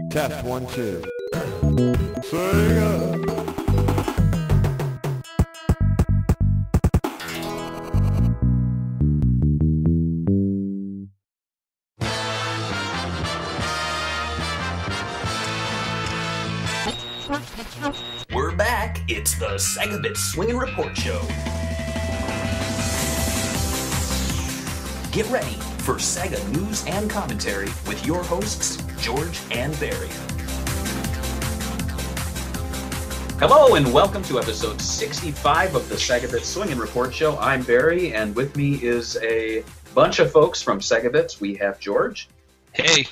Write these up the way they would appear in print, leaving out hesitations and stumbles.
Test 1, 2. Sega. We're back. It's the SEGAbits Swingin Report Show. Get ready for Sega news and commentary with your hosts, George and Barry. Hello and welcome to episode 65 of the SEGAbits Swingin Report Show. I'm Barry, and with me is a bunch of folks from SEGAbits. We have George. Hey.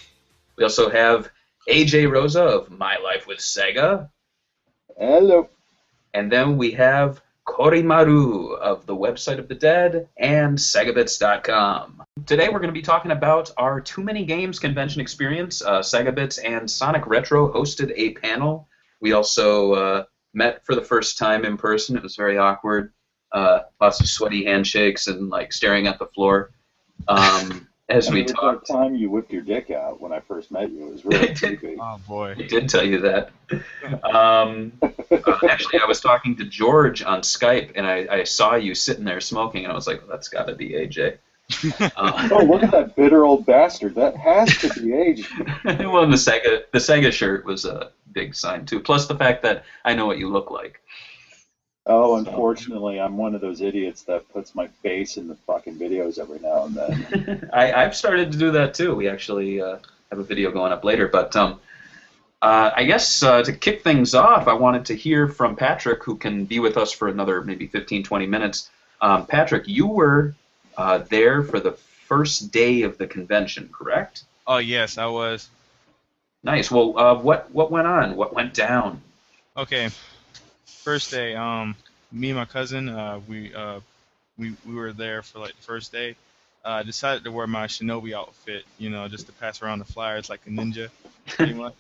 We also have AJ Rosa of My Life with Sega. Hello. And then we have Kori-Maru of the Website of the Dead and SEGAbits.com. Today we're going to be talking about our TooManyGames convention experience. SEGAbits and Sonic Retro hosted a panel. We also met for the first time in person. It was very awkward. Lots of sweaty handshakes and like staring at the floor as we talked. The time you whipped your dick out when I first met you, it was really creepy. Oh boy, I did tell you that. Actually, I was talking to George on Skype, and I saw you sitting there smoking, and I was like, well, that's got to be AJ. Oh, look at that bitter old bastard. That has to be AJ. Well, and the Sega shirt was a big sign, too, plus the fact that I know what you look like. Oh, unfortunately, I'm one of those idiots that puts my face in the fucking videos every now and then. I've started to do that, too. We actually have a video going up later, but I guess to kick things off, I wanted to hear from Patrick, who can be with us for another maybe 15, 20 minutes. Patrick, you were there for the first day of the convention, correct? Oh yes, I was. Nice. Well, what went on? What went down? Okay, first day. Me and my cousin, we were there for like the first day. Decided to wear my Shinobi outfit, you know, just to pass around the flyers like a ninja, pretty much.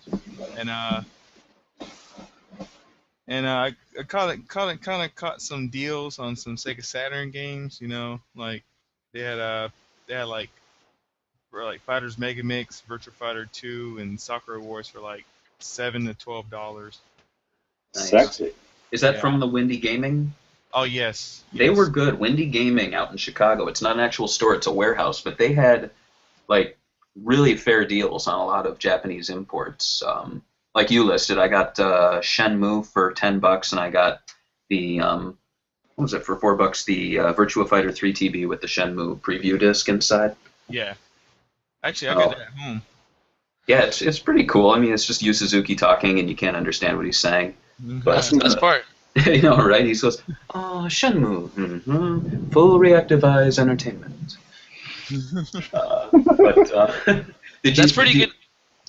And I caught some deals on some Sega Saturn games, you know, like they had like Fighters Mega Mix, Virtua Fighter 2, and Sakura Wars for like $7 to $12. Nice. Sexy. Is that from the Windy Gaming? Oh yes. They were good. Windy Gaming out in Chicago. It's not an actual store; it's a warehouse. But they had like really fair deals on a lot of Japanese imports. Like you listed, I got Shenmue for $10, and I got the what was it for $4? The Virtua Fighter 3 TB with the Shenmue preview disc inside. Yeah. Actually, I got that at home. Yeah, it's pretty cool. I mean, it's just Yu Suzuki talking, and you can't understand what he's saying. But, That's the best part. You know, right? He goes, "Oh, Shenmue, full reactive eyes entertainment." That's pretty good.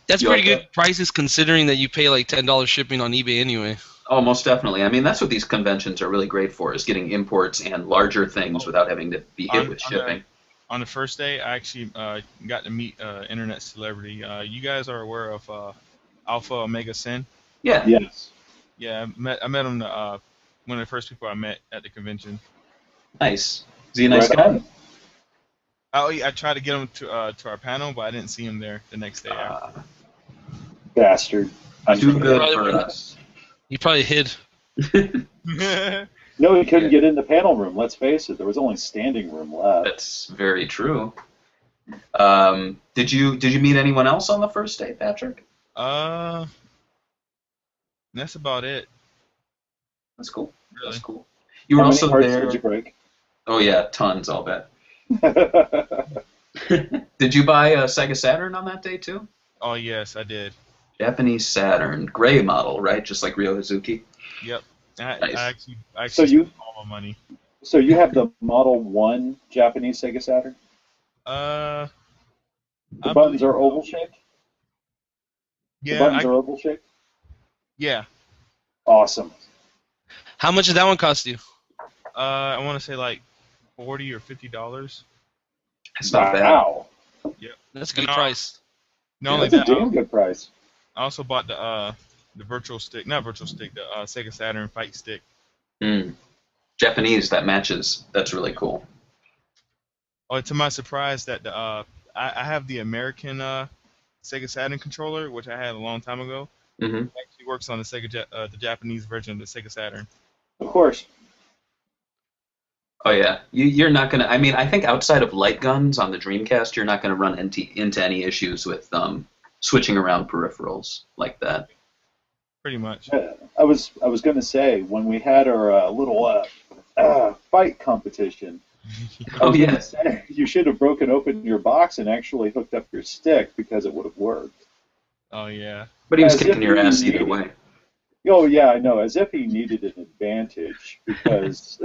That's pretty good prices considering that you pay like $10 shipping on eBay anyway. Oh, most definitely. I mean, that's what these conventions are really great for, is getting imports and larger things without having to be hit with shipping. On the first day, I actually got to meet internet celebrity. You guys are aware of Alpha Omega Sin? Yeah. Yes. Yeah, I met him. One of the first people I met at the convention. Nice. Is he a nice guy? Oh, yeah, I tried to get him to our panel, but I didn't see him there the next day. Bastard. Too good for us. He probably hid. No, he couldn't get in the panel room. Let's face it, there was only standing room left. That's very true. Did you meet anyone else on the first day, Patrick? That's about it. That's cool. Really? That's cool. You were also hearts there. Did you break? Oh yeah, tons. I'll bet. Did you buy a Sega Saturn on that day too? Oh yes, I did. Japanese Saturn, gray model, right? Just like Ryo Hazuki. Yep. Nice. I actually spent all my money. So you have the Model 1 Japanese Sega Saturn? The buttons are oval shaped? Yeah. The buttons are oval shaped? Yeah. Awesome. How much did that one cost you? I want to say like $40 or $50. That's not bad. Wow. Yep. That's a good price. Not only That's that, a damn good price. I also bought the virtual stick, not virtual stick, the Sega Saturn Fight Stick. Japanese, that matches. That's really cool. Oh, to my surprise, that I have the American Sega Saturn controller, which I had a long time ago. Mm-hmm. It actually works on the Japanese version of the Sega Saturn. Of course. Oh yeah, you're not gonna. I mean, I think outside of light guns on the Dreamcast, you're not gonna run into any issues with switching around peripherals like that. Pretty much. I was going to say, when we had our little fight competition, Oh yeah. you should have broken open your box and actually hooked up your stick, because it would have worked. Oh yeah. But he was As kicking if your he ass either needed- way. Oh yeah, I know. As if he needed an advantage, because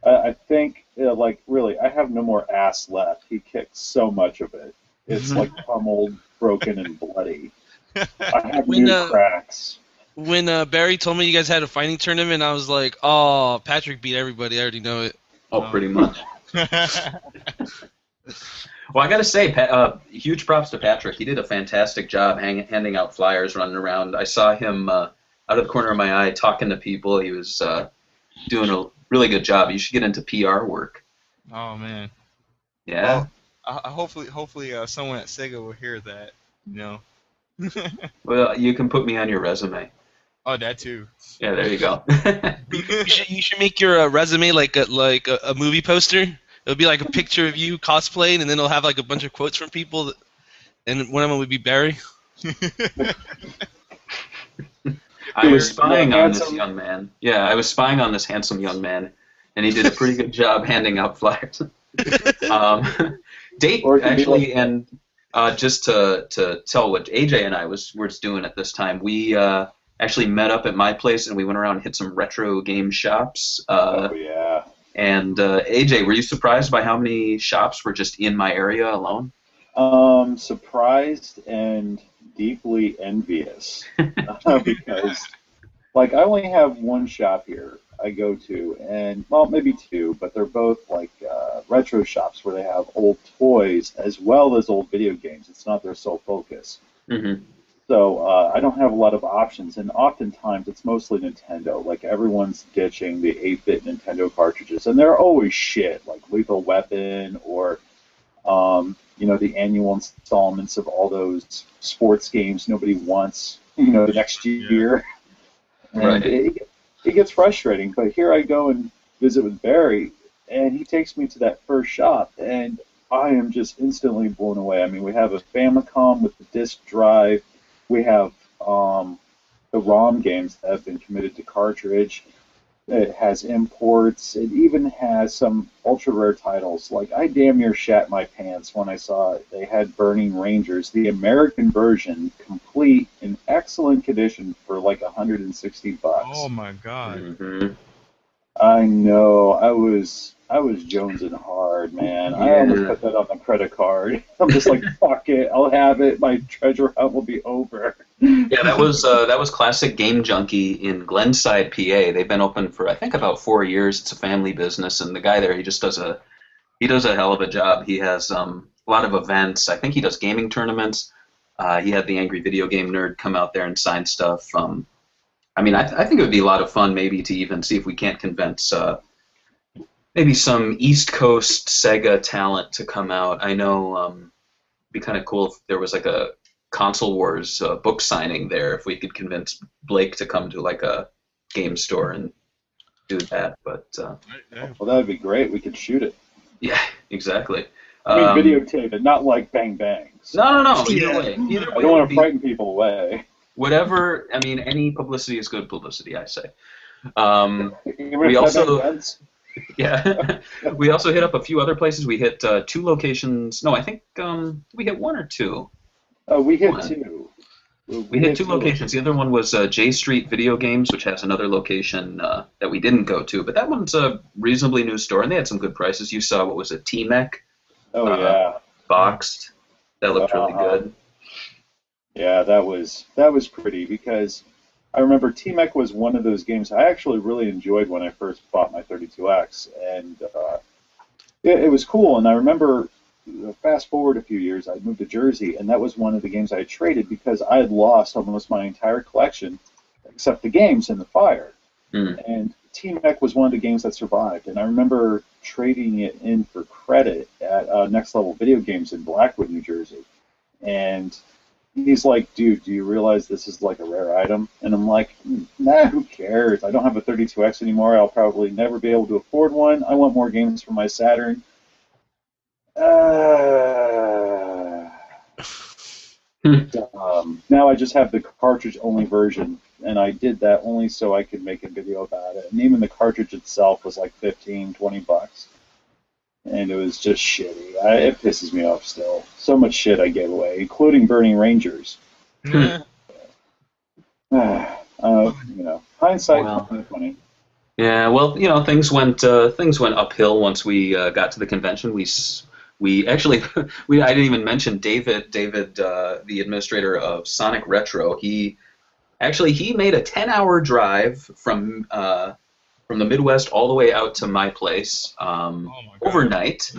I think, like, really, I have no more ass left. He kicked so much of it. It's like pummeled, broken, and bloody. I have new cracks. When Barry told me you guys had a fighting tournament, I was like, oh, Patrick beat everybody. I already know it. Oh, pretty much. Well, I got to say, huge props to Patrick. He did a fantastic job handing out flyers, running around. I saw him out of the corner of my eye talking to people. He was doing a really good job. You should get into PR work. Oh man. Yeah. Well, hopefully, someone at Sega will hear that. You know. Well, you can put me on your resume. Oh, that too. Yeah, there you go. You should make your resume like a movie poster. It'll be like a picture of you cosplaying, and then it'll have like a bunch of quotes from people, and one of them would be Barry. I was spying on this young man. Yeah, I was spying on this handsome young man, and he did a pretty good job handing out flyers. Actually, and just to tell what AJ and I were doing at this time, we actually met up at my place, and we went around and hit some retro game shops. Oh yeah. And AJ, were you surprised by how many shops were just in my area alone? Surprised and deeply envious, because, like, I only have one shop here I go to, and, well, maybe two, but they're both like retro shops where they have old toys as well as old video games. It's not their sole focus. Mm-hmm. So I don't have a lot of options, and oftentimes it's mostly Nintendo. Like, everyone's ditching the 8-bit Nintendo cartridges, and they're always shit, like Lethal Weapon or, the annual installments of all those sports games nobody wants, next year. And Right. It gets frustrating, but here I go and visit with Barry, and he takes me to that first shop, and I am just instantly blown away. I mean, we have a Famicom with the disc drive. We have the ROM games that have been committed to cartridge. It has imports. It even has some ultra-rare titles. Like, I damn near shat my pants when I saw it. They had Burning Rangers, the American version, complete, in excellent condition for like $160. Oh my god. Mm-hmm. I know. I was jonesing hard, man. Yeah. I almost put that on the credit card. I'm just like, fuck it. I'll have it. My treasure hunt will be over. Yeah, that was classic Game Junkie in Glenside, PA. They've been open for I think about 4 years. It's a family business, and the guy there, he does a hell of a job. He has a lot of events. I think he does gaming tournaments. He had the Angry Video Game Nerd come out there and sign stuff. I think it would be a lot of fun maybe to even see if we can't convince maybe some East Coast Sega talent to come out. I know it'd be kind of cool if there was like a Console Wars book signing there, if we could convince Blake to come to like a game store and do that. But well, that would be great. We could shoot it. Yeah, exactly. I mean, videotape it, not like Bang Bangs. No. Either way. I don't want to frighten people away. Whatever. I mean, any publicity is good publicity, I say. We also. Yeah, we also hit up a few other places. We hit 2 locations. No, I think we hit 1 or 2. We hit One. 2. We hit 2 locations. The other one was J Street Video Games, which has another location that we didn't go to. But that one's a reasonably new store, and they had some good prices. You saw, what was it, T-Mech? Oh, yeah. Boxed. That looked really good. Yeah, that was pretty, because I remember T-Mech was one of those games I actually really enjoyed when I first bought my 32X, and it was cool. And I remember, fast forward a few years, I moved to Jersey, and that was one of the games I had traded because I had lost almost my entire collection, except the games in the fire. And T-Mech was one of the games that survived, and I remember trading it in for credit at Next Level Video Games in Blackwood, New Jersey. And he's like, dude, do you realize this is like a rare item? And I'm like, nah, who cares? I don't have a 32X anymore. I'll probably never be able to afford one. I want more games for my Saturn. Now I just have the cartridge-only version, and I did that only so I could make a video about it. And even the cartridge itself was like $15-20. And it was just shitty. It pisses me off still. So much shit I gave away, including Burning Rangers. Yeah. Hindsight, Wow. 2020. Yeah, well, things went uphill once we got to the convention. We actually I didn't even mention David, the administrator of Sonic Retro. He made a 10-hour drive from the Midwest all the way out to my place overnight.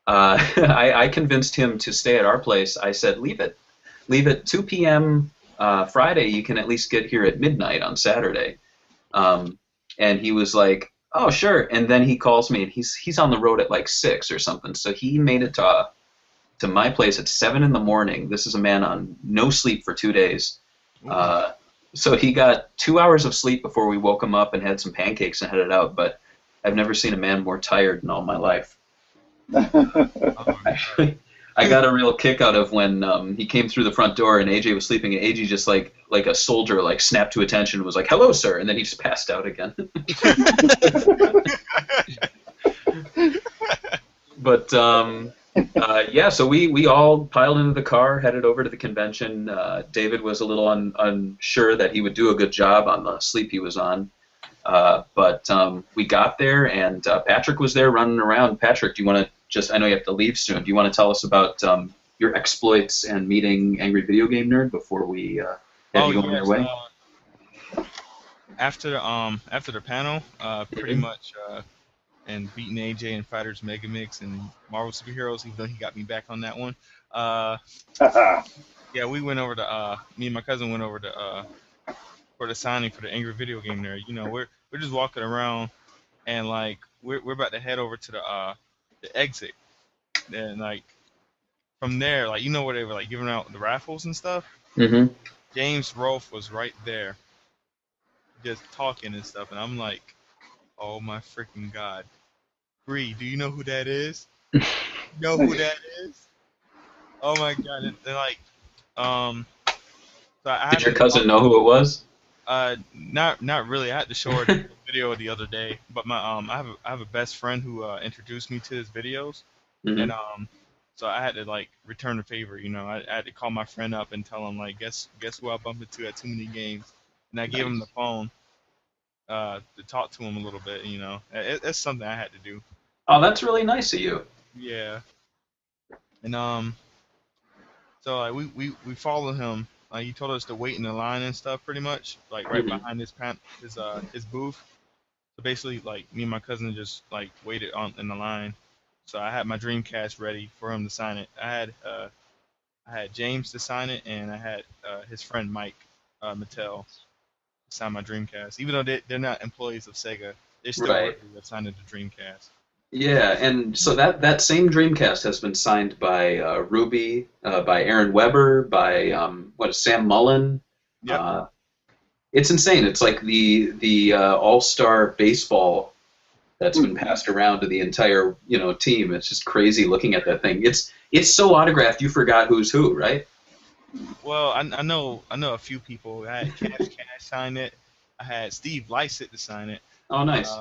I convinced him to stay at our place. I said, leave at 2 p.m. Friday. You can at least get here at midnight on Saturday. And he was like, oh, sure. And then he calls me, and he's on the road at like 6 or something. So he made it to my place at 7 in the morning. This is a man on no sleep for 2 days. So he got 2 hours of sleep before we woke him up and had some pancakes and headed out. But I've never seen a man more tired in all my life. I got a real kick out of when he came through the front door and AJ was sleeping, and AJ just like a soldier snapped to attention and was like, "Hello, sir," and then he just passed out again. But yeah, so we all piled into the car, headed over to the convention. David was a little unsure that he would do a good job on the sleep he was on. But we got there, and Patrick was there running around. Patrick, do you want to I know you have to leave soon. Do you want to tell us about your exploits and meeting Angry Video Game Nerd before we have you on your way? After the panel, pretty much, and beating AJ in Fighters Megamix and Marvel Superheroes, even though he got me back on that one. Yeah, we went over to me and my cousin went over to for the signing for the Angry Video Game Nerd. We're just walking around, and we're about to head over to the exit, and from there, where they were giving out the raffles and stuff. Mm-hmm. James Rolfe was right there, just talking and stuff, and I'm like, oh my freaking god, Bree, do you know who that is? You know who that is? Oh my god, and so Did your cousin know who it was? Not really. I had to show her the video the other day, but my I have a best friend who introduced me to his videos, and so I had to return the favor. I had to call my friend up and tell him guess who I bumped into at Too Many Games, and I gave him the phone to talk to him a little bit. It's something I had to do. Oh, that's really nice of you. Yeah, and so we followed him. He told us to wait in the line and stuff, pretty much, right behind his booth. So basically, me and my cousin just waited in the line. So I had my Dreamcast ready for him to sign it. I had James to sign it, and I had his friend Mike Mattel to sign my Dreamcast. Even though they're not employees of Sega, they're still working to sign the Dreamcast. Yeah, and so that same Dreamcast has been signed by Ruby, by Aaron Weber, by Sam Mullen. Yep. It's insane. It's like the all-star baseball that's been passed around to the entire team. It's just crazy looking at that thing. It's so autographed you forgot who's who, right? Well, I know a few people. I had Cash sign it. I had Steve Lysett to sign it. Oh, nice.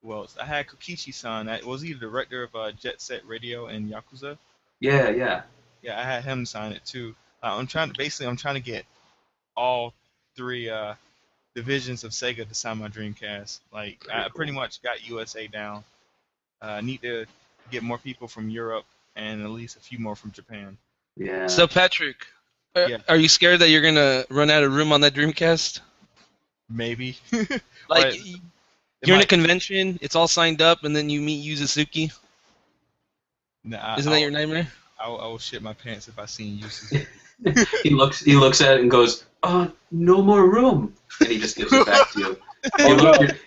Well, I had Kokichi sign that. Was he the director of Jet Set Radio and Yakuza? Yeah. Yeah, I had him sign it too. I'm trying to get all three divisions of Sega to sign my Dreamcast. I pretty much got USA down. I need to get more people from Europe and at least a few more from Japan. Yeah. So Patrick, are you scared that you're gonna run out of room on that Dreamcast? Maybe. You're in a convention, it's all signed up, and then you meet Yu Suzuki? Nah, Isn't that your nightmare? I will shit my pants if I seen Yu Suzuki. He looks at it and goes, no more room. And he just gives it back to you.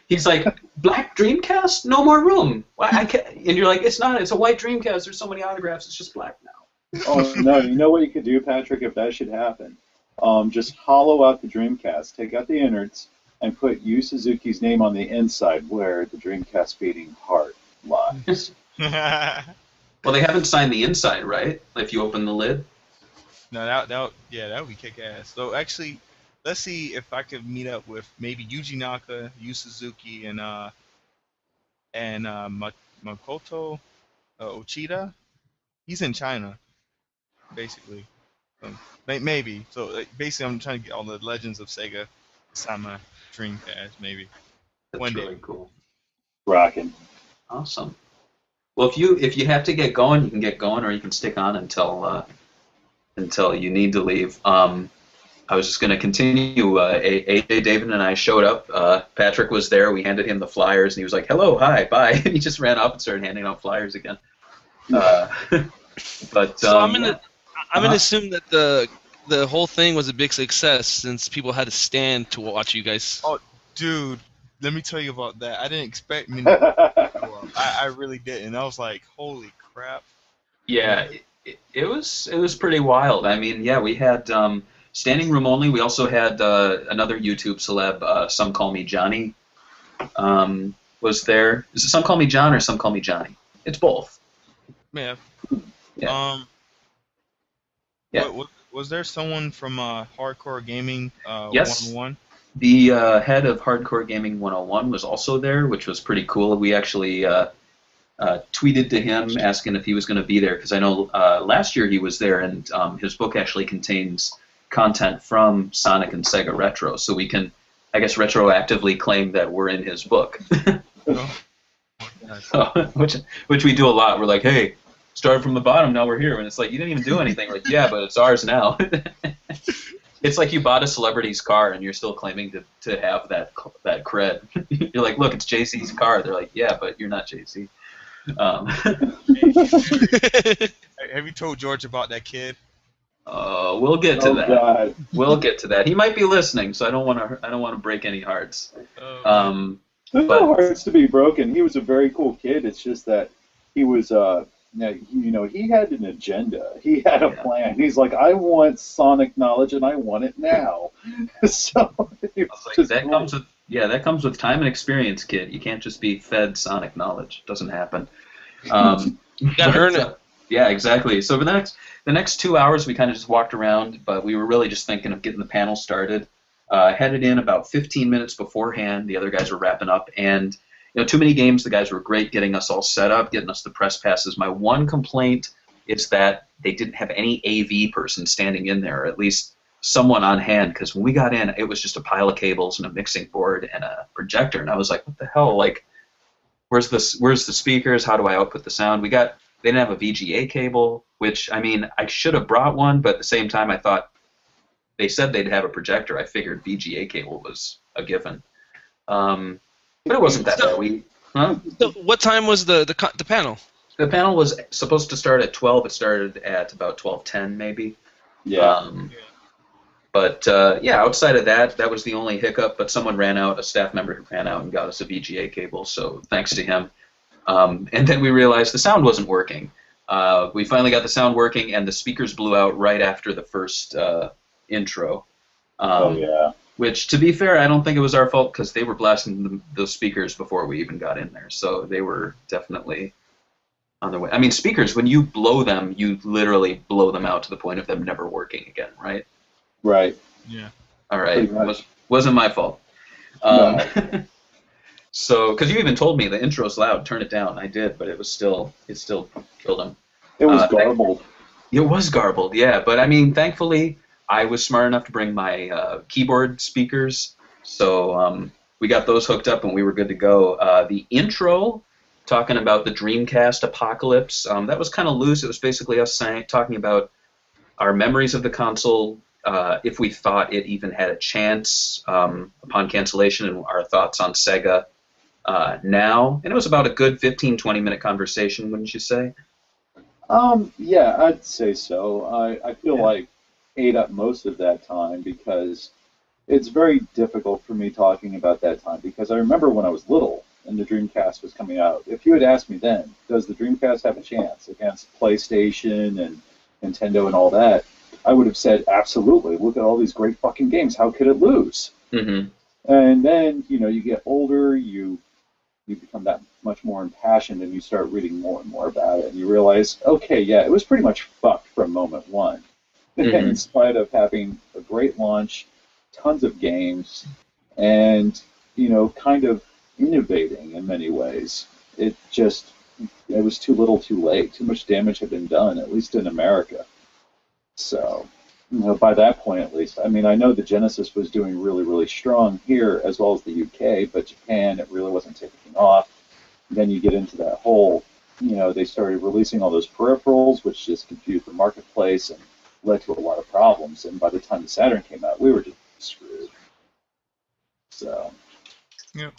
He's like, black Dreamcast? No more room. Why, I can't. And you're like, it's not. It's a white Dreamcast. There's so many autographs. It's just black now. Oh no! You know what you could do, Patrick, if that should happen? Just hollow out the Dreamcast, take out the innards, and put Yu Suzuki's name on the inside where the Dreamcast beating heart lies. Well, they haven't signed the inside, right? If you open the lid. No, that would be kick ass. So actually, let's see if I could meet up with maybe Yuji Naka, Yu Suzuki, and Makoto Ochida. He's in China, basically. Maybe. So basically, I'm trying to get all the legends of Sega on my Dreamcast, maybe. That's One really day. cool. Rockin'. Awesome. Well, if you have to get going, you can get going, or you can stick on until you need to leave. I was just going to continue. AJ, David, and I showed up. Patrick was there. We handed him the flyers, and he was like, "Hello, hi, bye," and he just ran off and started handing out flyers again. But So I'm gonna assume that the whole thing was a big success since people had to stand to watch you guys. Oh, dude, let me tell you about that. I didn't expect me to go up. I really didn't. I was like, holy crap. yeah, it was pretty wild. I mean, yeah, we had standing room only. We also had another YouTube celeb, Some Call Me Johnny, was there. Is it Some Call Me John or Some Call Me Johnny? It's both. Man. Yeah. Yeah. Was there someone from Hardcore Gaming Yes. 101? The head of Hardcore Gaming 101 was also there, which was pretty cool. We actually tweeted to him asking if he was going to be there, because I know last year he was there, and his book actually contains content from Sonic and Sega Retro, so we can, I guess, retroactively claim that we're in his book. So, which we do a lot. We're like, hey, started from the bottom, now we're here. And it's like, you didn't even do anything. We're like, yeah, but it's ours now. It's like you bought a celebrity's car and you're still claiming to have that cred. You're like, look, it's JC's car. They're like, yeah, but you're not JC. Have you told George about that kid? We'll get to that. God. We'll get to that. He might be listening, so I don't want to break any hearts. There's But- no hearts to be broken. He was a very cool kid. It's just that he was, he had an agenda. He had a plan. He's like, I want Sonic knowledge, and I want it now. So I was like, that comes with time and experience, kid. You can't just be fed Sonic knowledge. It doesn't happen. You gotta earn it. Yeah, exactly. So for the next 2 hours, we kind of just walked around, but we were really just thinking of getting the panel started. Headed in about 15 minutes beforehand. The other guys were wrapping up, and TooManyGames, the guys were great getting us all set up, getting us the press passes. My one complaint is that they didn't have any AV person standing in there, or at least someone on hand, because when we got in, it was just a pile of cables and a mixing board and a projector, and I was like, what the hell? Like, where's the speakers? How do I output the sound? They didn't have a VGA cable, which, I mean, I should have brought one, but at the same time, I thought they said they'd have a projector. I figured VGA cable was a given. But it wasn't that bad. So what time was the panel? The panel was supposed to start at 12. It started at about 12:10 maybe. yeah. But outside of that was the only hiccup. But someone a staff member ran out and got us a VGA cable, so thanks to him. And then we realized the sound wasn't working. We finally got the sound working, and the speakers blew out right after the first intro. Which, to be fair, I don't think it was our fault, because they were blasting those speakers before we even got in there. So they were definitely on their way. I mean, speakers, when you blow them, you literally blow them out to the point of them never working again, right? Right. Yeah. All right. Wasn't my fault. No. So, because you even told me the intro's loud, turn it down. I did, but it still killed them. It was garbled. It was garbled, yeah. But I mean, thankfully, I was smart enough to bring my keyboard speakers, so we got those hooked up and we were good to go. The intro, talking about the Dreamcast Apocalypse, that was kind of loose. It was basically us talking about our memories of the console, if we thought it even had a chance upon cancellation, and our thoughts on Sega now. And it was about a good 15, 20-minute conversation, wouldn't you say? Yeah, I'd say so. I feel like ate up most of that time, because it's very difficult for me talking about that time, because I remember when I was little and the Dreamcast was coming out. If you had asked me then, does the Dreamcast have a chance against PlayStation Nintendo and all that, I would have said, absolutely, look at all these great fucking games. How could it lose? Mm-hmm. And then, you get older, you become that much more impassioned, and you start reading more and more about it, and you realize, okay, yeah, it was pretty much fucked from moment one. Mm-hmm. In spite of having a great launch, tons of games, and, kind of innovating in many ways. It was too little too late. Too much damage had been done, at least in America. So, by that point at least, I mean, I know the Genesis was doing really, really strong here as well as the UK, but Japan, it really wasn't taking off. Then you get into that whole, they started releasing all those peripherals, which just confused the marketplace and led to a lot of problems. And by the time the Saturn came out, we were just screwed. So, yeah.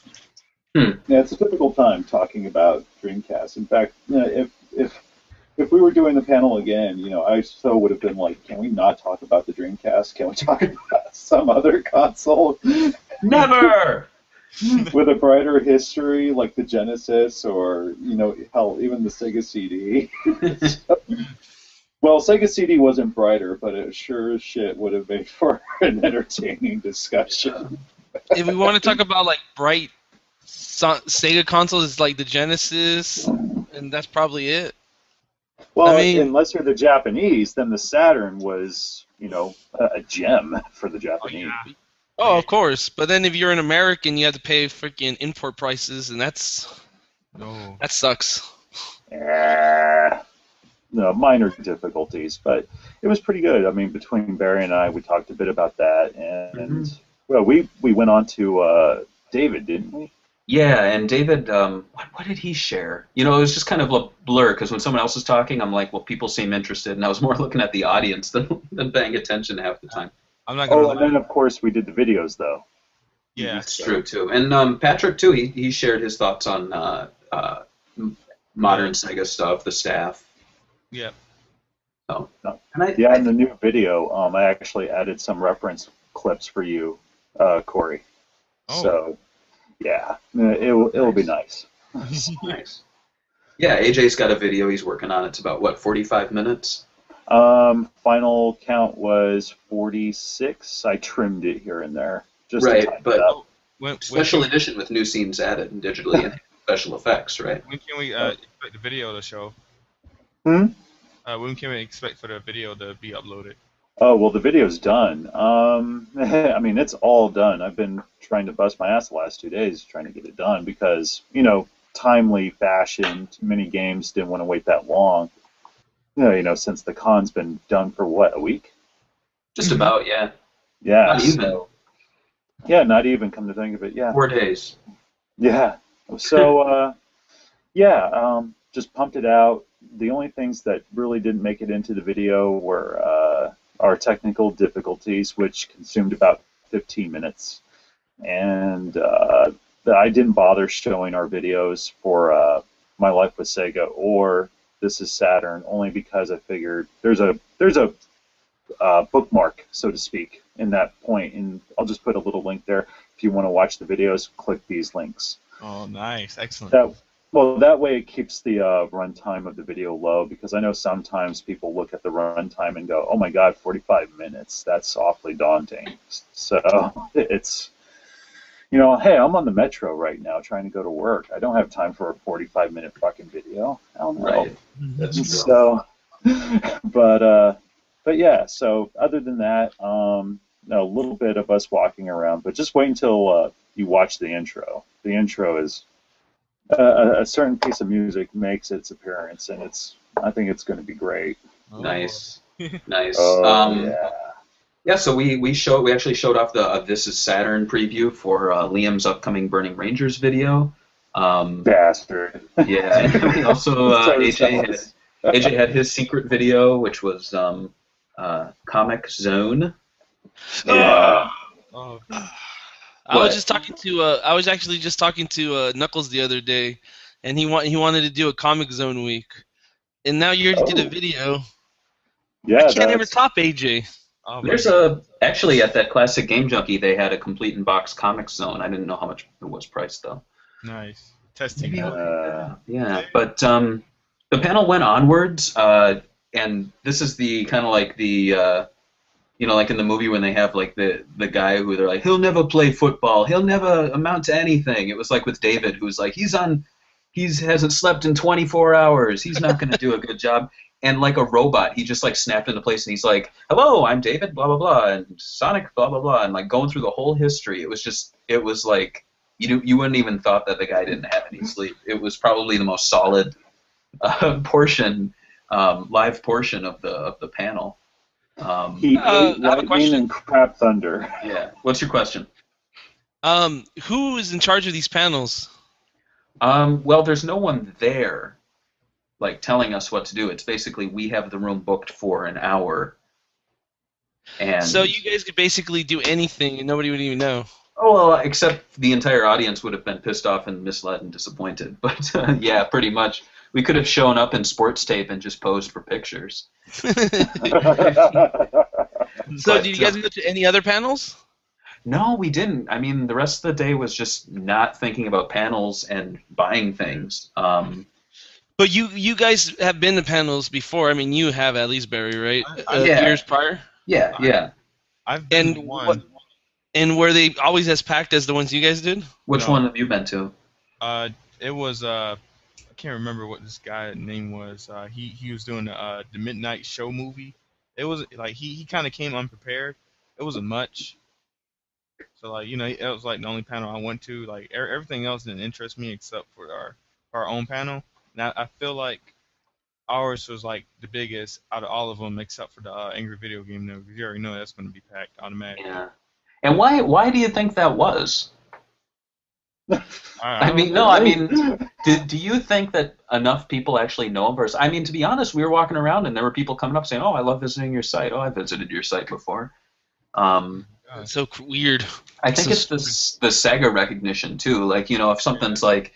Yeah, it's a difficult time talking about Dreamcast. In fact, if we were doing the panel again, I so would have been like, can we not talk about the Dreamcast? Can we talk about some other console? Never! With a brighter history, like the Genesis, or, hell, even the Sega CD. Well, Sega CD wasn't brighter, but it sure as shit would have made for an entertaining discussion. If we want to talk about like bright Sega consoles, it's like the Genesis, and that's probably it. Well, I mean, unless you're the Japanese, then the Saturn was, a gem for the Japanese. Oh, of course. But then if you're an American, you have to pay freaking import prices, and that sucks. No, minor difficulties, but it was pretty good. I mean, between Barry and I, we talked a bit about that, and well, we went on to David, didn't we? Yeah, and David, what did he share? It was just kind of a blur, because when someone else is talking, I'm like, well, people seem interested, and I was more looking at the audience than paying attention half the time. I'm not gonna and then, of course, we did the videos, though. Yeah, that's true, too. And Patrick, too, he shared his thoughts on modern Sega stuff, the staff. Yeah. So, in the new video, I actually added some reference clips for you, Corey. Oh. So, yeah, it'll be nice. Nice. Yeah, AJ's got a video he's working on. It's about, 45 minutes? Final count was 46. I trimmed it here and there. Just right, to tighten but it up. special edition with new scenes added and digitally and special effects, right? When can we expect the video to show? When can we expect for the video to be uploaded? Oh, well, the video's done. I mean, it's all done. I've been trying to bust my ass the last 2 days trying to get it done because, timely fashion, TooManyGames didn't want to wait that long. Since the con's been done for, a week? Just about, yeah. Yeah. Not even. Yeah, not even, come to think of it, yeah. 4 days. Yeah. So, just pumped it out. The only things that really didn't make it into the video were our technical difficulties, which consumed about 15 minutes. And I didn't bother showing our videos for My Life with Sega or This is Saturn, only because I figured there's a bookmark, so to speak, in that point. And I'll just put a little link there. If you want to watch the videos, click these links. Oh, nice. Excellent. That way it keeps the runtime of the video low, because I know sometimes people look at the runtime and go, oh my god, 45 minutes, that's awfully daunting. So it's, hey, I'm on the metro right now trying to go to work. I don't have time for a 45-minute fucking video. Hell no. Right. That's true. So, but yeah, so other than that, a little bit of us walking around, but just wait until you watch the intro. The intro is... a certain piece of music makes its appearance, and I think it's going to be great. Oh. Nice, nice. Yeah. Yeah, so we actually showed off the This is Saturn preview for Liam's upcoming Burning Rangers video. Bastard. Yeah, and we also AJ had his secret video, which was Comic Zone. Yeah. Oh. I was actually just talking to Knuckles the other day, and he wanted to do a Comic Zone week, and now you already did a video. Yeah, I can't ever top AJ. Oh, There's actually at that Classic Game Junkie they had a complete in-box Comic Zone. I didn't know how much it was priced though. Nice. Testing. Yeah, but the panel went onwards. and this is the kind of like the like in the movie when they have like the guy who they're like, he'll never play football, he'll never amount to anything. It was like with David, who's like, he hasn't slept in 24 hours, he's not going to do a good job. And like a robot, he just like snapped into place, and he's like, hello, I'm David, blah blah blah, and Sonic, blah blah blah, and like going through the whole history. It was like you wouldn't even thought that the guy didn't have any sleep. It was probably the most solid live portion of the panel. He ate I have a lightning question. and crap thunder. Yeah. What's your question? Who is in charge of these panels? Well, there's no one there, like telling us what to do. It's basically we have the room booked for an hour, and So you guys could basically do anything and nobody would even know. oh well, except the entire audience would have been pissed off and misled and disappointed. But yeah, pretty much. We could have shown up in sports tape and just posed for pictures. So But, did you guys go to any other panels? No, we didn't. I mean, the rest of the day was just not thinking about panels and buying things. But you guys have been to panels before. I mean, you have at least, Barry, right? Yeah. Years prior. Yeah. I've been to And one. and were they always as packed as the ones you guys did? Which No. one have you been to? It was I can't remember what this guy's name was. He was doing the Midnight Show movie. It was like he kind of came unprepared. It wasn't much. So like it was like the only panel I went to. Like everything else didn't interest me except for our own panel. Now I feel like ours was like the biggest out of all of them except for the Angry Video Game. Though, because you already know that's going to be packed automatically. Yeah. And why do you think that was? I mean, do you think that enough people actually know him? Versus, I mean, to be honest, we were walking around and there were people coming up saying, "Oh, I love visiting your site. Oh, I visited your site before." It's so weird. I think it's the Sega recognition too. Like, if something's like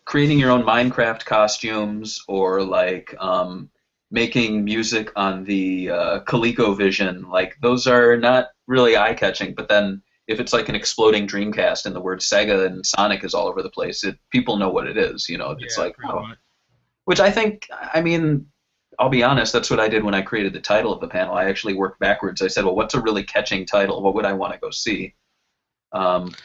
creating your own Minecraft costumes or like making music on the ColecoVision, like those are not really eye-catching. But then if it's like an exploding Dreamcast and the word Sega and Sonic is all over the place, people know what it is. It's like, which I think, I mean, I'll be honest, that's what I did when I created the title of the panel. I actually worked backwards. I said, well, what's a really catching title? What would I want to go see?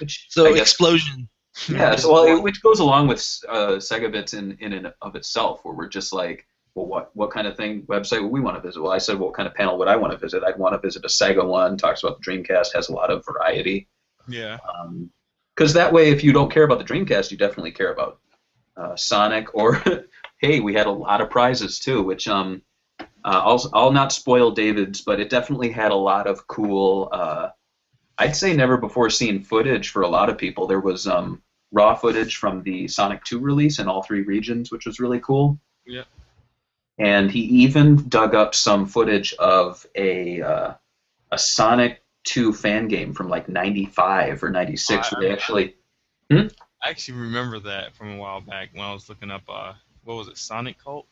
Explosion. Yeah, so, which goes along with SEGAbits in and of itself, where we're just like, well, what kind of website would we want to visit? Well, I said, what kind of panel would I want to visit? I'd want to visit a Sega one, talks about the Dreamcast, has a lot of variety. Yeah. Because that way, if you don't care about the Dreamcast, you definitely care about Sonic. Or, hey, we had a lot of prizes too, which I'll not spoil David's, but it definitely had a lot of cool, I'd say never before seen footage for a lot of people. There was raw footage from the Sonic 2 release in all 3 regions, which was really cool. Yeah. And he even dug up some footage of a Sonic 2 fan game from like 95 or 96, where they actually... I actually remember that from a while back when I was looking up, what was it, Sonic Cult?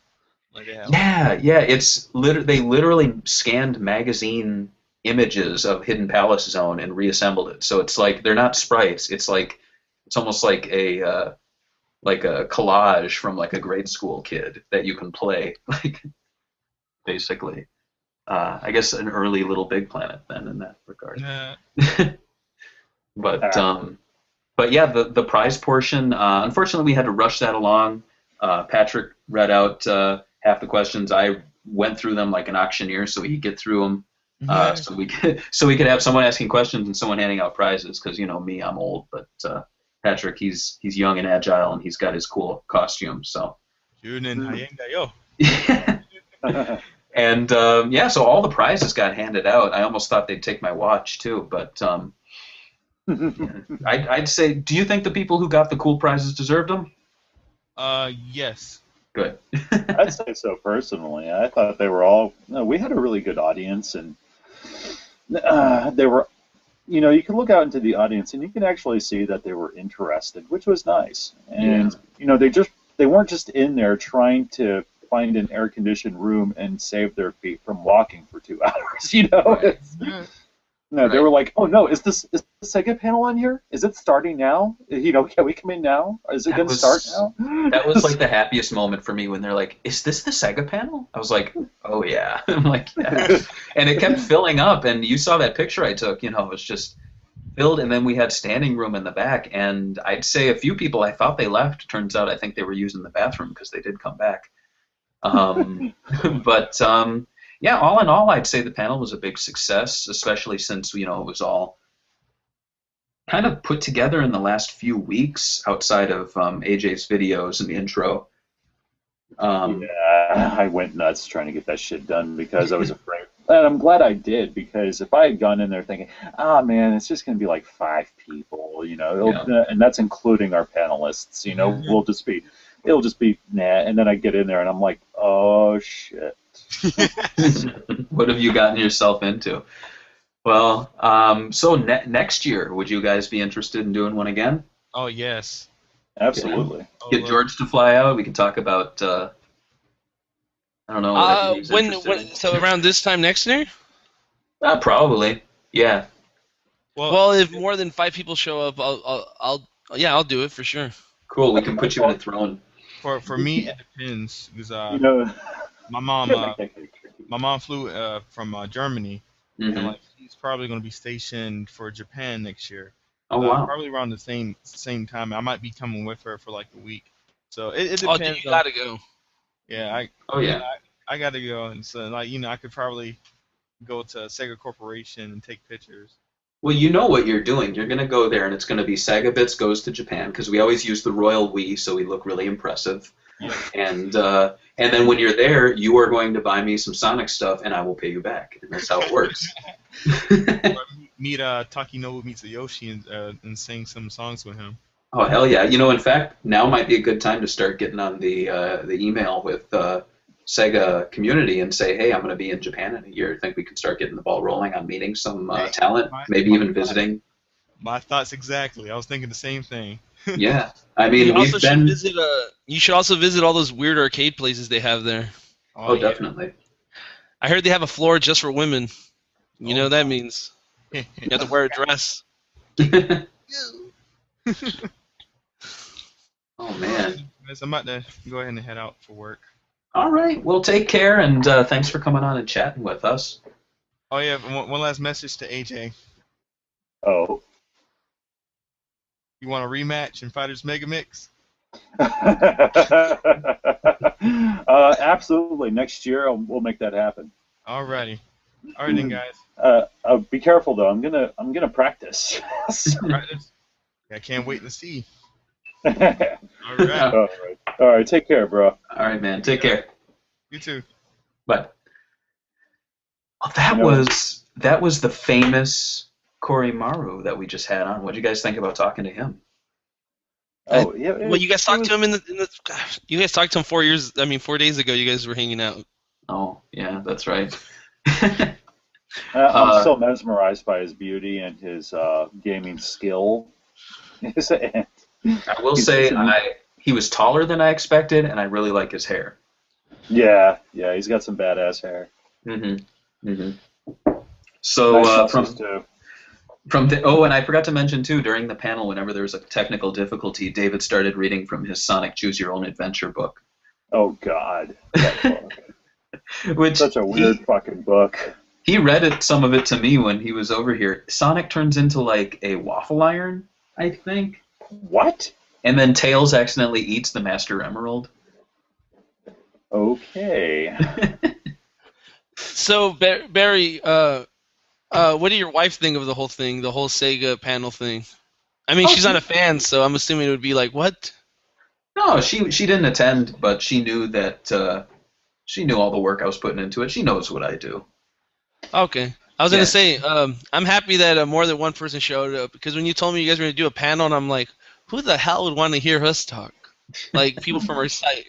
Like they have, Yeah. They literally scanned magazine images of Hidden Palace Zone and reassembled it. So it's like they're not sprites. It's almost like a collage from like a grade school kid that you can play, like basically. I guess an early Little Big Planet then in that regard. But yeah, the prize portion. Unfortunately, we had to rush that along. Patrick read out half the questions. I went through them like an auctioneer, so he could get through them. So we could have someone asking questions and someone handing out prizes. Because me, I'm old, but Patrick, he's young and agile, and he's got his cool costume. So. And so all the prizes got handed out. I almost thought they'd take my watch too, but I'd say, do you think the people who got the cool prizes deserved them? Yes. Good. I'd say so personally. I thought they were all. We had a really good audience, and they were. You can look out into the audience, and you can actually see that they were interested, which was nice. And they weren't just in there trying to find an air-conditioned room and save their feet from walking for 2 hours. Right. No, Right. they were like, "Oh no, is the Sega panel on here? Is it starting now? Can we come in now? Is it That going to start was now?" that was like the happiest moment for me when they're like, "Is this the Sega panel?" I was like, "Oh yeah." I'm like, "Yeah." And it kept filling up, and you saw that picture I took. It was just filled, and then we had standing room in the back, and I'd say a few people I thought they left. Turns out I think they were using the bathroom because they did come back. Um, but yeah, all in all, I'd say the panel was a big success, especially since it was all kind of put together in the last few weeks outside of AJ's videos and the intro. Yeah, I went nuts trying to get that shit done because I was afraid. And I'm glad I did, because if I had gone in there thinking, "Ah, man, it's just going to be like 5 people, and that's including our panelists, it'll just be nah." And then I get in there and I'm like, "Oh shit." What have you gotten yourself into? Well, so next year, would you guys be interested in doing one again? Oh yes. Absolutely. Oh, Get look. George to fly out. We can talk about I don't know, whatever he's interested in. So around this time next year? Probably, yeah. Well, if more than 5 people show up, I'll do it for sure. Cool. We can put you in a throne. For me, it depends because You know, my mom can't make that kind of tricky. my mom flew from Germany, Mhm. and like she's probably going to be stationed for Japan next year. Oh wow. Probably around the same time. I might be coming with her for like a week. So it Oh, depends. dude, you gotta go. Yeah, Oh yeah. I got to go, and so I could probably go to Sega Corporation and take pictures. Well, you know what you're doing. You're going to go there, and it's going to be SEGAbits goes to Japan, because we always use the royal we, so we look really impressive. Yeah. And then when you're there, you are going to buy me some Sonic stuff, and I will pay you back. And that's how it works. Meet Takinobu Mitsuyoshi and sing some songs with him. Oh hell yeah! In fact, now might be a good time to start getting on the email with Sega community and say, hey, I'm going to be in Japan in a year. I think we can start getting the ball rolling on meeting some talent, maybe even visiting. My thoughts exactly. I was thinking the same thing. Yeah, I mean, You should also visit all those weird arcade places they have there. Oh, yeah. Definitely. I heard they have a floor just for women. You know what that means? You have to wear a dress. Oh man. I'm about to go ahead and head out for work. All right. Well, take care, and thanks for coming on and chatting with us. Oh yeah, one last message to AJ. Oh. You want a rematch in Fighters Mega Mix? Absolutely. Next year we'll make that happen. Alrighty. Alright then, guys. Be careful though. I'm gonna practice. Practice? I can't wait to see. Alright. Alright. All right. Take care, bro. All right, man. Take care. You too. But that was the famous Kori-Maru that we just had on. What do you guys think about talking to him? Oh yeah. Well, you guys talked to him you guys talked to him 4 days ago. You guys were hanging out. Oh yeah, that's right. I'm so mesmerized by his beauty and his gaming skill. I will say he was taller than I expected, and I really like his hair. Yeah, he's got some badass hair. So nice and I forgot to mention too, during the panel, whenever there was a technical difficulty, David started reading from his Sonic Choose Your Own Adventure book. Oh God, that book. Which such a weird fucking book. He read some of it to me when he was over here. Sonic turns into like a waffle iron, I think. What? And then Tails accidentally eats the Master Emerald. Okay. So Barry, what did your wife think of the whole thing, the whole Sega panel thing? I mean, she's not a fan, so I'm assuming it would be like, what? No, she didn't attend, but she knew that she knew all the work I was putting into it. She knows what I do. Okay. I was going to say, I'm happy that more than one person showed up, because when you told me you guys were going to do a panel, and I'm like, who the hell would want to hear us talk? Like, people from our site.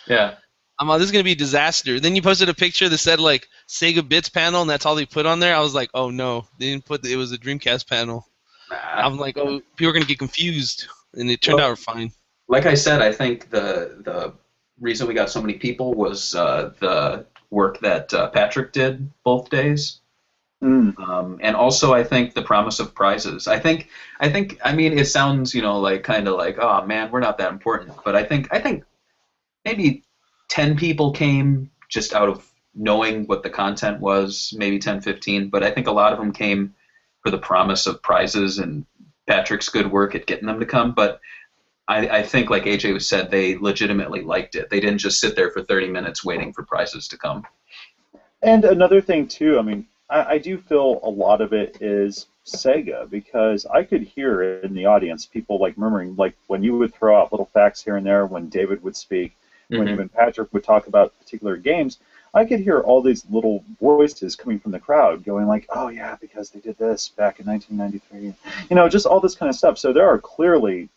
Yeah. I'm like, this is going to be a disaster. Then you posted a picture that said, like, SEGAbits panel, and that's all they put on there. I was like, oh, no. They didn't put it was a Dreamcast panel. Nah. I'm like, oh, people are going to get confused. And it turned out fine. Like I said, I think the reason we got so many people was the work that Patrick did both days. And also, I think the promise of prizes. I mean, it sounds, like kind of like, oh man, we're not that important. But I think maybe 10 people came just out of knowing what the content was, maybe 10, 15. But I think a lot of them came for the promise of prizes and Patrick's good work at getting them to come. But I think, like AJ said, they legitimately liked it. They didn't just sit there for 30 minutes waiting for prizes to come. And another thing, too, I mean, I do feel a lot of it is Sega, because I could hear in the audience people like murmuring, like when you would throw out little facts here and there, when David would speak, when even Patrick would talk about particular games, I could hear all these little voices coming from the crowd going like, oh yeah, because they did this back in 1993, just all this kind of stuff. So there are clearly,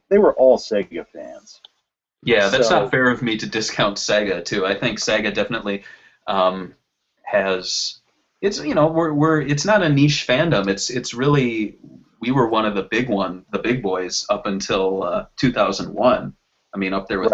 they were all Sega fans. Yeah, that's not fair of me to discount Sega too. I think Sega definitely has. It's it's not a niche fandom. It's really, we were one of the big boys up until 2001. I mean, up there with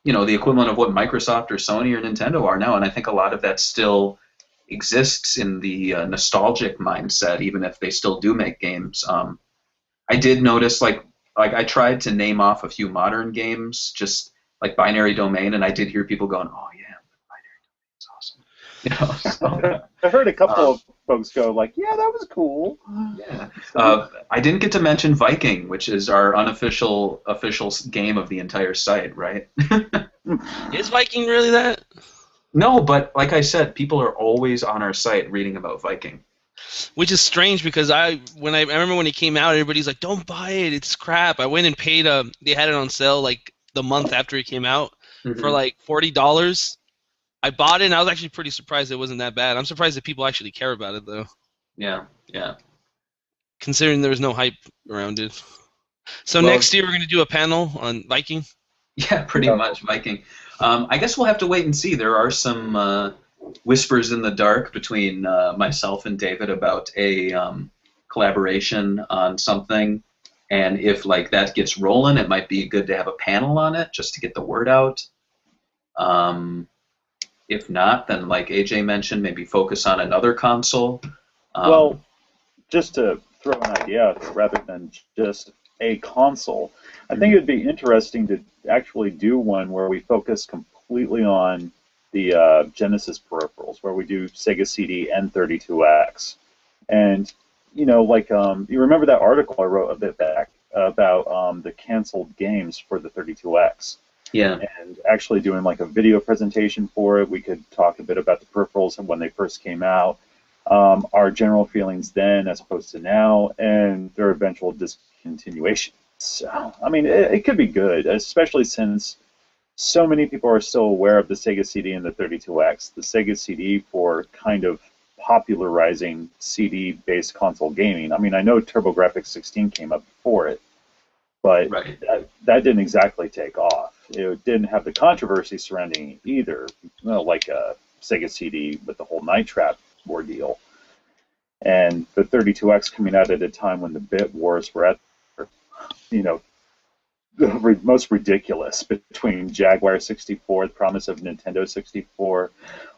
the equivalent of what Microsoft or Sony or Nintendo are now. And I think a lot of that still exists in the nostalgic mindset, even if they still do make games. I did notice like I tried to name off a few modern games, just like Binary Domain, and I did hear people going, "Oh yeah, Binary Domain's awesome." I heard a couple of folks go like, "Yeah, that was cool." Yeah. I didn't get to mention Viking, which is our unofficial game of the entire site, right? Is Viking really that? No, but like I said, people are always on our site reading about Viking. Which is strange because I remember when it came out, everybody's like, "Don't buy it, it's crap." I went and paid. They had it on sale like the month after it came out for like $40. I bought it, and I was actually pretty surprised it wasn't that bad. I'm surprised that people actually care about it, though. Yeah. Considering there was no hype around it. So next year we're going to do a panel on Viking? Yeah, pretty much Viking. I guess we'll have to wait and see. There are some whispers in the dark between myself and David about a collaboration on something. And if like that gets rolling, it might be good to have a panel on it just to get the word out. If not, then like AJ mentioned, maybe focus on another console. Well, just to throw an idea out there, rather than just a console, I think it would be interesting to actually do one where we focus completely on the Genesis peripherals, where we do Sega CD and 32X. And, you remember that article I wrote a bit back about the canceled games for the 32X. Yeah. And actually doing like a video presentation for it. We could talk a bit about the peripherals and when they first came out, our general feelings then as opposed to now, and their eventual discontinuation. So, I mean, it could be good, especially since so many people are still aware of the Sega CD and the 32X. The Sega CD for kind of popularizing CD-based console gaming. I mean, I know TurboGrafx 16 came up before it, but that didn't exactly take off. It didn't have the controversy surrounding it either, like a Sega CD with the whole Night Trap ordeal. And the 32X coming out at a time when the bit wars were at, the most ridiculous, between Jaguar 64, the promise of Nintendo 64,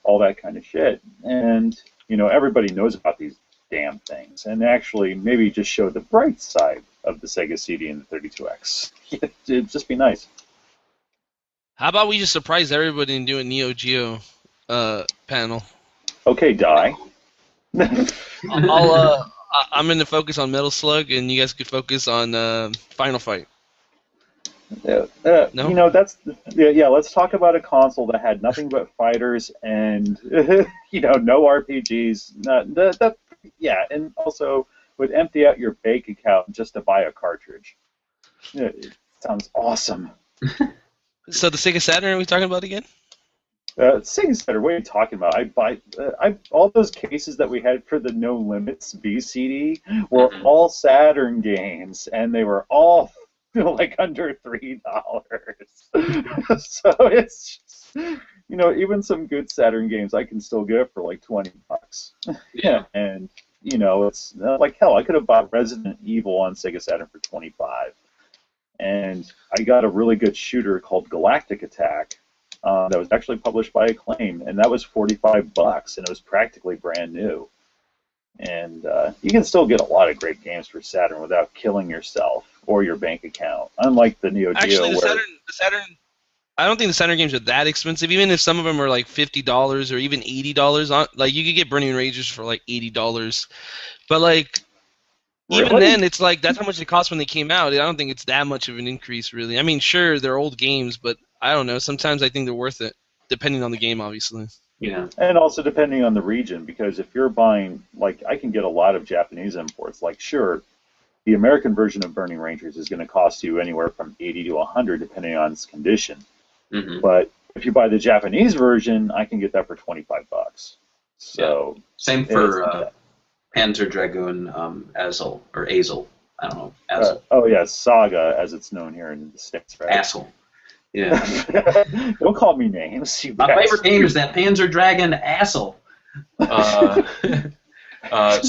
all that kind of shit. And, everybody knows about these damn things. And actually maybe just show the bright side of the Sega CD and the 32X. It'd just be nice. How about we just surprise everybody and do a Neo Geo panel? Okay, Die. I'm going to focus on Metal Slug, and you guys could focus on Final Fight. No? Let's talk about a console that had nothing but fighters and no RPGs. And also would empty out your bank account just to buy a cartridge. It sounds awesome. So the Sega Saturn, are we talking about again? Sega Saturn, what are you talking about? All those cases that we had for the No Limits VCD were all Saturn games, and they were all like under $3. So it's just, even some good Saturn games I can still get for like $20. Yeah, and it's like hell. I could have bought Resident Evil on Sega Saturn for $25, and I got a really good shooter called Galactic Attack that was actually published by Acclaim, and that was $45, and it was practically brand new. And you can still get a lot of great games for Saturn without killing yourself or your bank account. Unlike the Neo Geo, Actually, the where Saturn, I don't think the Saturn games are that expensive. Even if some of them are like $50 or even $80, like you could get Burning Rangers for like $80. But like even really? then, it's like that's how much it cost when they came out. I don't think it's that much of an increase, really. I mean, sure, they're old games, but I don't know. Sometimes I think they're worth it, depending on the game, obviously. Yeah. And also depending on the region, because if you're buying, like, I can get a lot of Japanese imports. Like, sure, the American version of Burning Rangers is going to cost you anywhere from 80 to 100, depending on its condition. Mm-hmm. But if you buy the Japanese version, I can get that for $25. So yeah. Same for Panzer Dragoon Azel, or Azel. I don't know. Azel. oh yeah, Saga, as it's known here in the States, right? Asshole. Yeah. Don't call me names. You My favorite game is that Panzer Dragon Asshole. So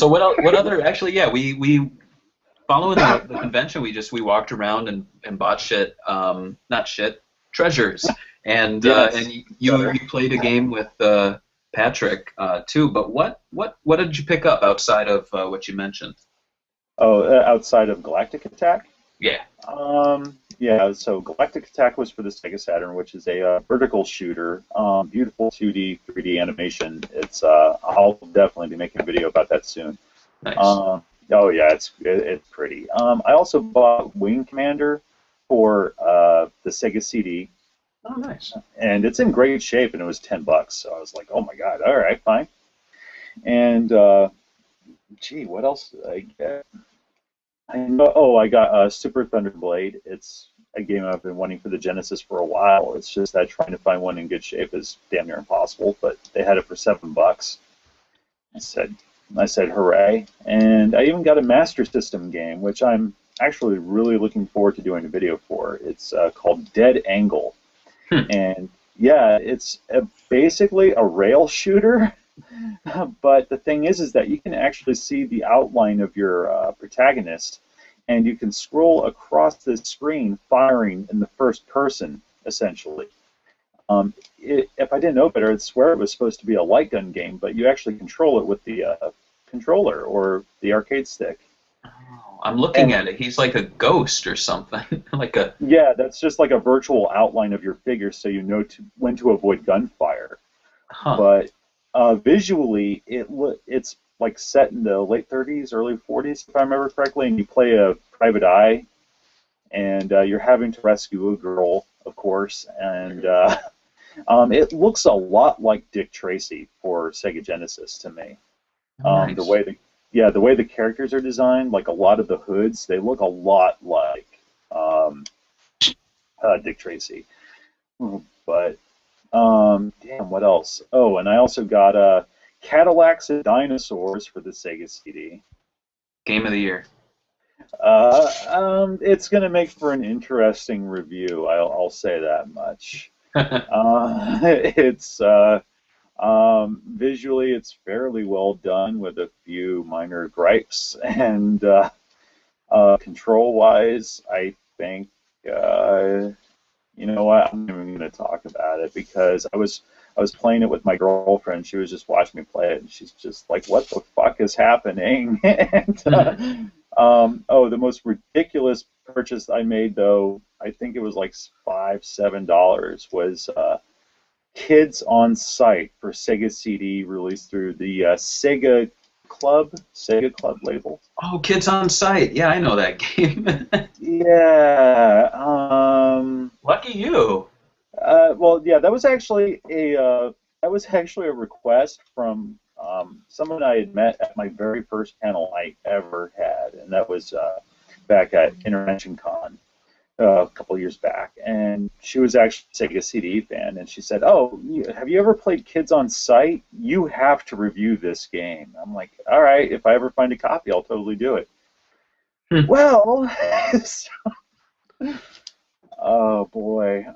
what other? Actually, yeah, we following the convention, we walked around and bought shit. Not shit, treasures. And Yes. and you played a game with Patrick too. But what did you pick up outside of what you mentioned? Oh, outside of Galactic Attack? Yeah. Yeah, so Galactic Attack was for the Sega Saturn, which is a vertical shooter. Beautiful 2D, 3D animation. It's I'll definitely be making a video about that soon. Nice. Oh yeah, it's pretty. I also bought Wing Commander for the Sega CD. Oh, nice. And it's in great shape, and it was $10. So I was like, oh my god, all right, fine. And gee, what else did I get? I got Super Thunder Blade. It's a game I've been wanting for the Genesis for a while. It's just that trying to find one in good shape is damn near impossible. But they had it for $7. I said, hooray! And I even got a Master System game, which I'm actually really looking forward to doing a video for. It's called Dead Angle, and yeah, it's basically a rail shooter. But the thing is that you can actually see the outline of your protagonist, and you can scroll across the screen firing in the first person, essentially. If I didn't know better, I'd swear it was supposed to be a light gun game, but you actually control it with the controller or the arcade stick. Oh, I'm looking at it. He's like a ghost or something. Yeah, that's just like a virtual outline of your figure, so you know when to avoid gunfire. Huh. But visually, it's like set in the late 30s, early 40s, if I remember correctly, and you play a private eye, and you're having to rescue a girl, of course, and it looks a lot like Dick Tracy for Sega Genesis to me. Nice. The way the characters are designed, like a lot of the hoods, they look a lot like Dick Tracy. But damn, what else? Oh, and I also got Cadillacs and Dinosaurs for the Sega CD. Game of the year. It's going to make for an interesting review. I'll say that much. It's visually, it's fairly well done with a few minor gripes, and control-wise, I think you know what? I'm not even going to talk about it because I was playing it with my girlfriend. She was just watching me play it, and she's just like, "What the fuck is happening?" And the most ridiculous purchase I made, though, I think it was like $7 was Kids on Site for Sega CD, released through the Sega Club label. Oh, Kids on Site. Yeah, I know that game. Yeah. Lucky you. Well, yeah, that was actually a request from someone I had met at my very first panel I ever had, and that was back at Intervention Con a couple of years back. And she was actually a Sega CD fan, and she said, "Oh, have you ever played Kids on Site? You have to review this game." I'm like, "All right, if I ever find a copy, I'll totally do it." Well, oh boy,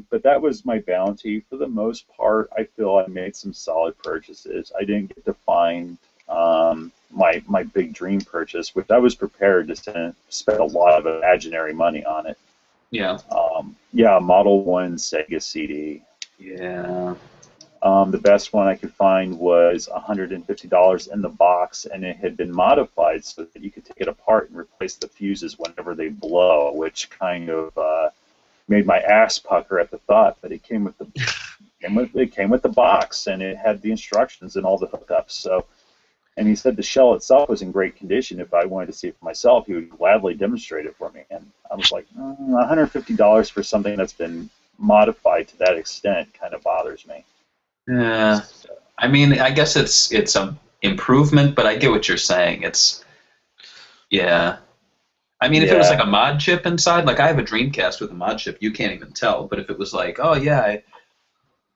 but that was my bounty. For the most part, I feel I made some solid purchases. I didn't get to find my big dream purchase, which I was prepared to spend a lot of imaginary money on it. Yeah. Yeah, Model 1 Sega CD. Yeah. The best one I could find was $150 in the box, and it had been modified so that you could take it apart and replace the fuses whenever they blow, which kind of made my ass pucker at the thought. But it came with the box, and it had the instructions and all the hookups. So, and he said the shell itself was in great condition. If I wanted to see it for myself, he would gladly demonstrate it for me. And I was like, $150 for something that's been modified to that extent kind of bothers me. Yeah, I mean, I guess it's a improvement, but I get what you're saying. Yeah. I mean, if it was like a mod chip inside, like I have a Dreamcast with a mod chip, you can't even tell. But if it was like, oh yeah,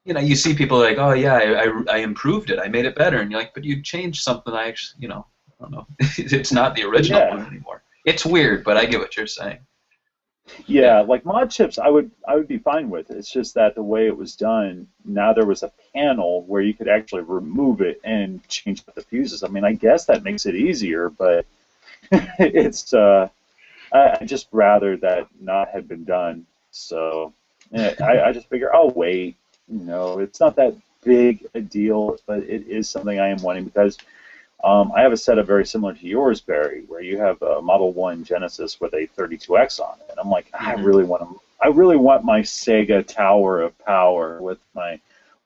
you see people like, oh yeah, I improved it, I made it better, and you're like, but you changed something. I actually, I don't know, it's not the original one anymore. It's weird, but I get what you're saying. Yeah, like mod chips, I would be fine with. It's just that the way it was done, now there was a panel where you could actually remove it and change the fuses. I mean, I guess that makes it easier, but it's I just rather that not had been done. So I just figure I'll wait. It's not that big a deal, but it is something I am wanting because I have a setup very similar to yours, Barry, where you have a Model 1 Genesis with a 32X on it. And I'm like, I really want my Sega Tower of Power with my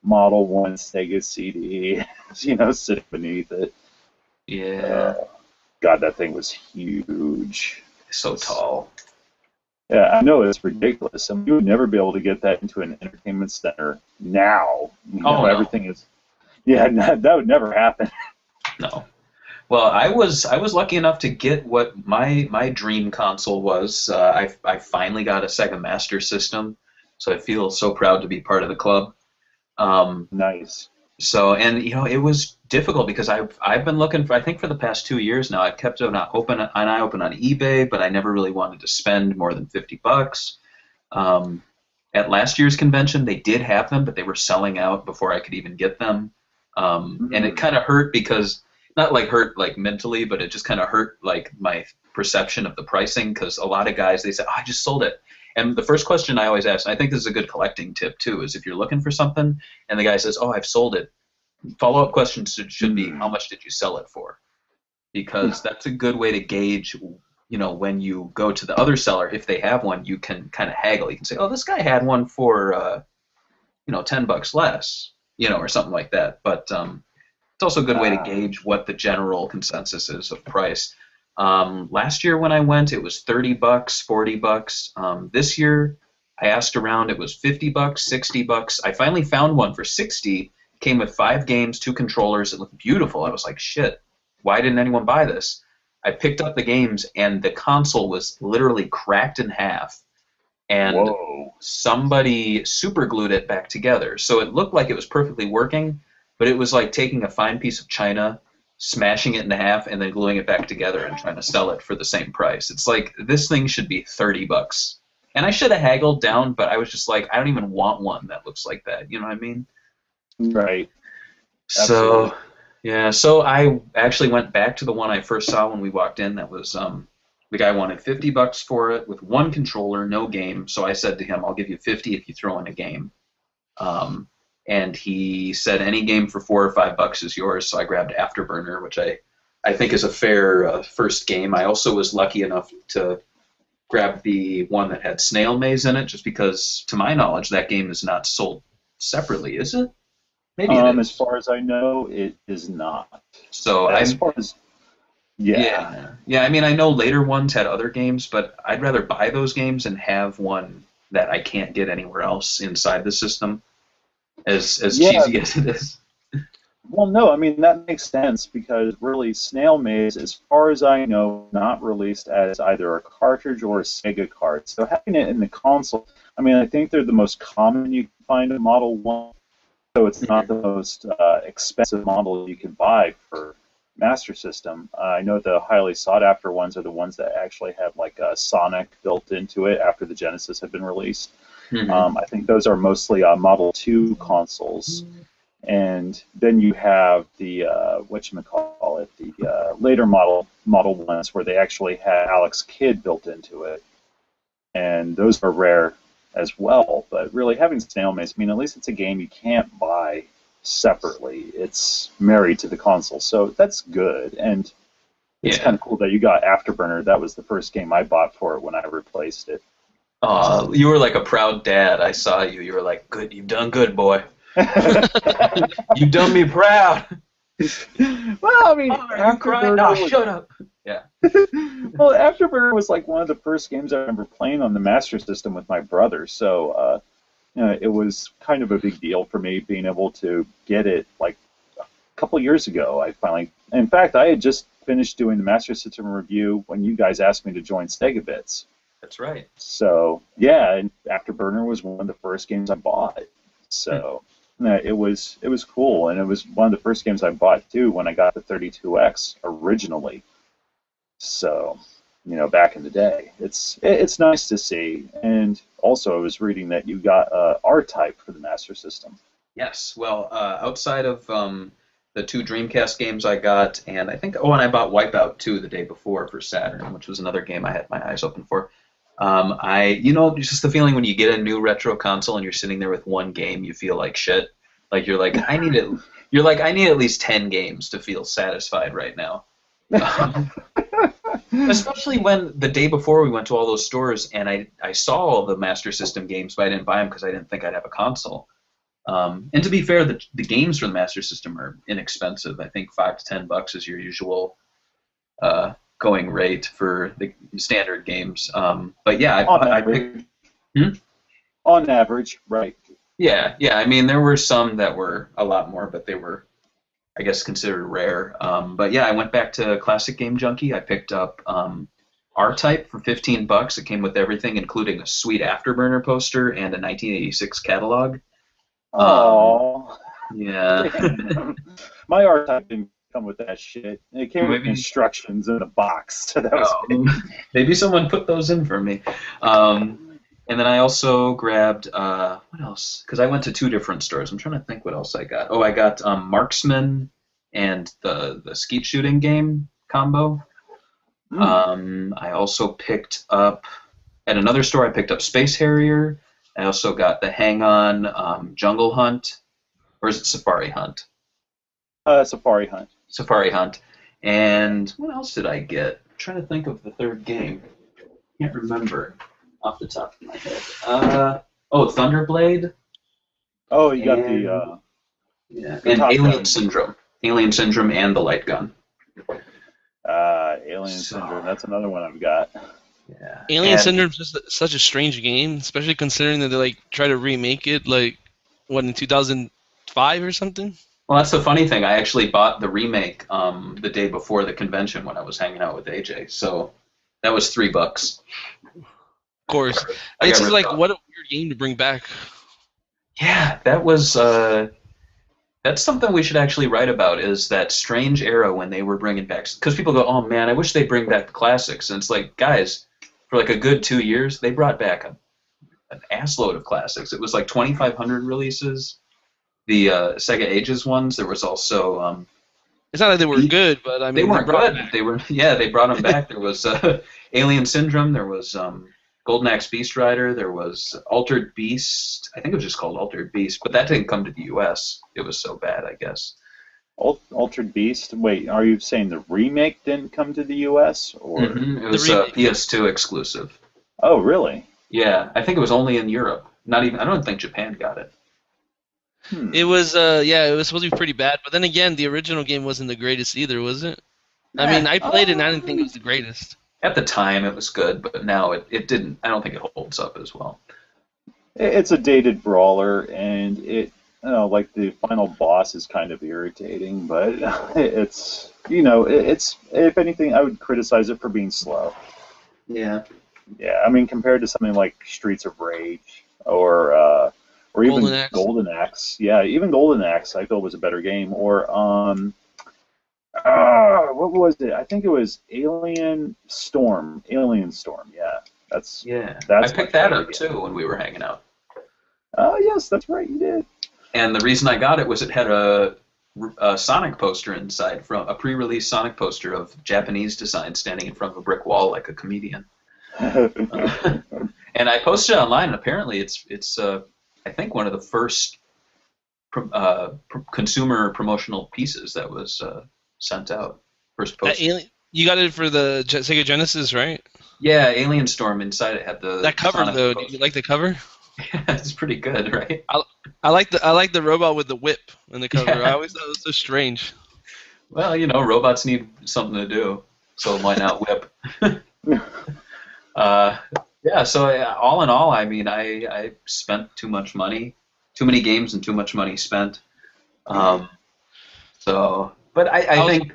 Model 1 Sega CD, sitting beneath it. Yeah. God, that thing was huge. So tall. Yeah, I know it's ridiculous. I mean, you would never be able to get that into an entertainment center now. Everything is. Yeah, that would never happen. No. Well, I was lucky enough to get what my dream console was. I finally got a Sega Master System, so I feel so proud to be part of the club. Nice. So, and it was difficult because I've been looking for, I think for the past 2 years now, I've kept an eye open on eBay, but I never really wanted to spend more than $50. At last year's convention, they did have them, but they were selling out before I could even get them. And it kind of hurt because, not like hurt like mentally, but it just kind of hurt like my perception of the pricing because a lot of guys, they say, oh, I just sold it. And the first question I always ask, and I think this is a good collecting tip too, is if you're looking for something and the guy says, oh, I've sold it, follow-up questions should be, how much did you sell it for? Because that's a good way to gauge, when you go to the other seller, if they have one, you can kind of haggle. You can say, oh, this guy had one for, $10 less, or something like that. But it's also a good way to gauge what the general consensus is of price. Last year when I went, it was $30, $40. This year, I asked around. It was $50, $60. I finally found one for $60. Came with 5 games, 2 controllers. It looked beautiful. I was like, shit, why didn't anyone buy this? I picked up the games, and the console was literally cracked in half. And somebody super glued it back together. So it looked like it was perfectly working, but it was like taking a fine piece of china, smashing it in half, and then gluing it back together and trying to sell it for the same price. It's like, this thing should be $30. And I should have haggled down, but I was just like, I don't even want one that looks like that. You know what I mean? Right. Absolutely. So, yeah, so I actually went back to the one I first saw when we walked in. That was, the guy wanted $50 for it with 1 controller, no game. So I said to him, I'll give you $50 if you throw in a game. And he said any game for $4 or $5 is yours. So I grabbed Afterburner, which I think is a fair first game. I also was lucky enough to grab the one that had Snail Maze in it, just because, to my knowledge, that game is not sold separately, is it? Maybe it is. As far as I know, it is not. So yeah. I mean, I know later ones had other games, but I'd rather buy those games and have one that I can't get anywhere else inside the system. As cheesy as it is. Well, no, I mean, that makes sense because really Snail Maze, as far as I know, not released as either a cartridge or a Sega card. So having it in the console, I mean, I think they're the most common you can find in Model 1, so it's not the most expensive model you can buy for Master System. I know the highly sought-after ones are the ones that actually have like a Sonic built into it after the Genesis had been released. I think those are mostly Model 2 consoles. And then you have the, the later Model 1s where they actually had Alex Kidd built into it. And those are rare as well. But really having Snail Maze, I mean, at least it's a game you can't buy separately. It's married to the console, so that's good. And it's kind of cool that you got Afterburner. That was the first game I bought for it when I replaced it. You were like a proud dad. I saw you. You were like, "Good, you've done good, boy. You've done me proud." Well, I mean, Afterburner. No, shut up. Yeah. Well, Afterburner was like one of the first games I remember playing on the Master System with my brother, so it was kind of a big deal for me being able to get it like a couple years ago. In fact, I had just finished doing the Master System review when you guys asked me to join SEGAbits. That's right. So, yeah, and Afterburner was one of the first games I bought. So, it was cool, and it was one of the first games I bought, too, when I got the 32X originally. So, back in the day. It's nice to see. And also, I was reading that you got R-Type for the Master System. Yes. Well, outside of the 2 Dreamcast games I got, and I think, and I bought Wipeout 2 the day before for Saturn, which was another game I had my eyes open for. Just the feeling when you get a new retro console and you're sitting there with one game, you feel like shit. Like you're like, I need it. You're like, I need at least 10 games to feel satisfied right now. Especially when the day before we went to all those stores and I saw all the Master System games, but I didn't buy them because I didn't think I'd have a console. And to be fair, the games for the Master System are inexpensive. I think $5 to $10 is your usual going rate for the standard games. But yeah, I picked. On average, right. Yeah. I mean, there were some that were a lot more, but they were, I guess, considered rare. But yeah, I went back to Classic Game Junkie. I picked up R-Type for $15. It came with everything, including a sweet Afterburner poster and a 1986 catalog. Oh. Yeah. My R-Type didn't come with that shit. It came with instructions in a box. So that was maybe someone put those in for me. And then I also grabbed, what else? Because I went to 2 different stores. I'm trying to think what else I got. Oh, I got Marksman and the skeet shooting game combo. I also picked up, at another store, I picked up Space Harrier. I also got the Hang-On Jungle Hunt. Or is it Safari Hunt? Safari Hunt. Safari Hunt. And what else did I get? I'm trying to think of the third game. Can't remember off the top of my head. Thunderblade. Oh, you got the and Alien gun. Syndrome. Alien Syndrome and the light gun. Alien Syndrome. That's another one I've got. Yeah. Alien Syndrome's just such a strange game, especially considering that they try to remake it in 2005 or something. Well, that's the funny thing. I actually bought the remake the day before the convention when I was hanging out with AJ. So that was $3. Of course. It's just what a weird game to bring back. Yeah, that was that's something we should actually write about, is that strange era when they were bringing back, because people go, oh man, I wish they'd bring back the classics. And it's like, guys, for a good 2 years, they brought back an assload of classics. It was 2,500 releases. The Sega Ages ones, there was also... it's not like they were good, but I mean... They weren't good. They brought them back. There was Alien Syndrome, there was... Golden Axe Beast Rider, there was Altered Beast. I think it was just called Altered Beast, but that didn't come to the U.S. It was so bad, I guess. Altered Beast? Wait, are you saying the remake didn't come to the U.S.? Or It was PS2 exclusive. Oh, really? Yeah, I think it was only in Europe. I don't think Japan got it. It was, it was supposed to be pretty bad, but then again, the original game wasn't the greatest either, was it? I mean, I played it and I didn't think it was the greatest. At the time, it was good, but now it didn't. I don't think it holds up as well. It's a dated brawler, and the final boss is kind of irritating, but it's if anything, I would criticize it for being slow. Yeah. Yeah, I mean, compared to something like Streets of Rage or even Golden Axe. Yeah, even Golden Axe I feel was a better game. Or what was it? I think it was Alien Storm. Yeah, that's. I picked that up too when we were hanging out. Oh yes, that's right, you did. And the reason I got it was it had a Sonic poster inside, from a pre-release Sonic poster of Japanese design standing in front of a brick wall like a comedian. And I posted it online, and apparently it's I think one of the first consumer promotional pieces that was sent out. First That poster. alien, you got it for the Sega Genesis, right? Yeah, Alien Storm. Inside it had the That cover Sonic though, do poster. you like the cover? Yeah, it's pretty good, right? I like the robot with the whip in the cover. I Yeah. always thought it was so strange. Well, robots need something to do, so why not whip? Uh, yeah, so all in all, I mean, I spent too much money, too many games and too much money spent. So, but I think,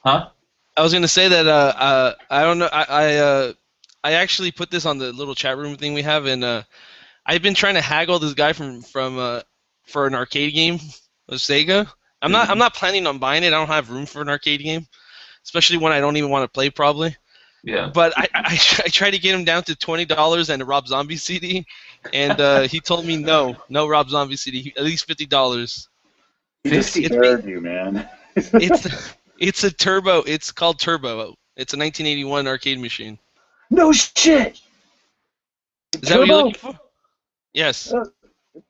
huh? I was gonna say that I don't know I actually put this on the little chat room thing we have, and I've been trying to haggle this guy from for an arcade game of Sega. I'm not planning on buying it. I don't have room for an arcade game, especially one I don't even want to play probably. Yeah. But I tried to get him down to $20 and a Rob Zombie CD, and he told me no Rob Zombie CD, at least $50. He just 50? scared you, man. It's a Turbo. It's called Turbo. It's a 1981 arcade machine. No shit! Is that what you're looking for? Yes.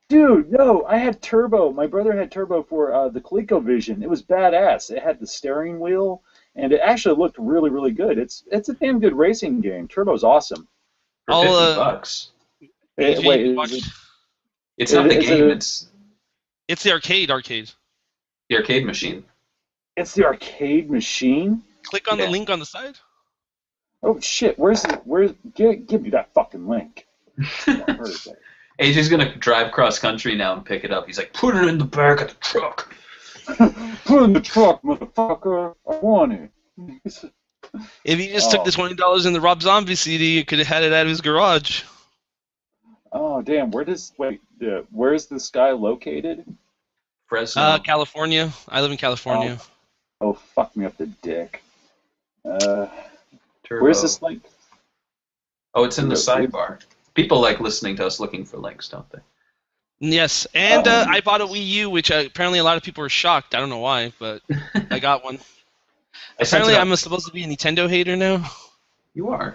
Dude, no, I had Turbo. My brother had Turbo for the ColecoVision. It was badass. It had the steering wheel, and it actually looked really, really good. It's a damn good racing game. Turbo's awesome. For $50. It's not the game. It's the arcade. The arcade machine. It's the arcade machine? Click on the link on the side. Oh shit! Give me that fucking link. AJ's gonna drive cross country now and pick it up. He's like, put it in the back of the truck. Put it in the truck, motherfucker. I want it. If he just took the $20 in the Rob Zombie CD, he could have had it out of his garage. Oh damn! Where's this guy located? Fresno. California. I live in California. Oh, fuck me up the dick. Turbo. Where's this link? Oh, it's in the sidebar. People like listening to us looking for links, don't they? Yes, and I bought a Wii U, which apparently a lot of people were shocked. I don't know why, but I got one. Apparently, I'm supposed to be a Nintendo hater now. You are.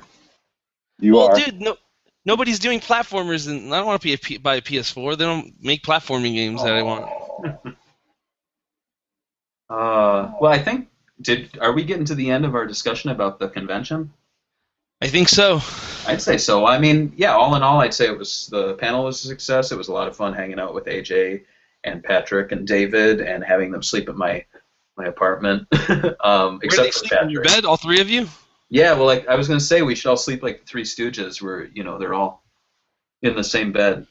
Well, dude, nobody's doing platformers, and I don't want to buy a PS4. They don't make platforming games that I want. Well, I think are we getting to the end of our discussion about the convention? I think so. I'd say so. I mean, yeah, all in all, I'd say the panel was a success. It was a lot of fun hanging out with AJ and Patrick and David and having them sleep at my apartment. Where except they for sleep Patrick. in your bed, all three of you? Yeah, well, like I was gonna say, we should all sleep like the Three Stooges, where they're all in the same bed.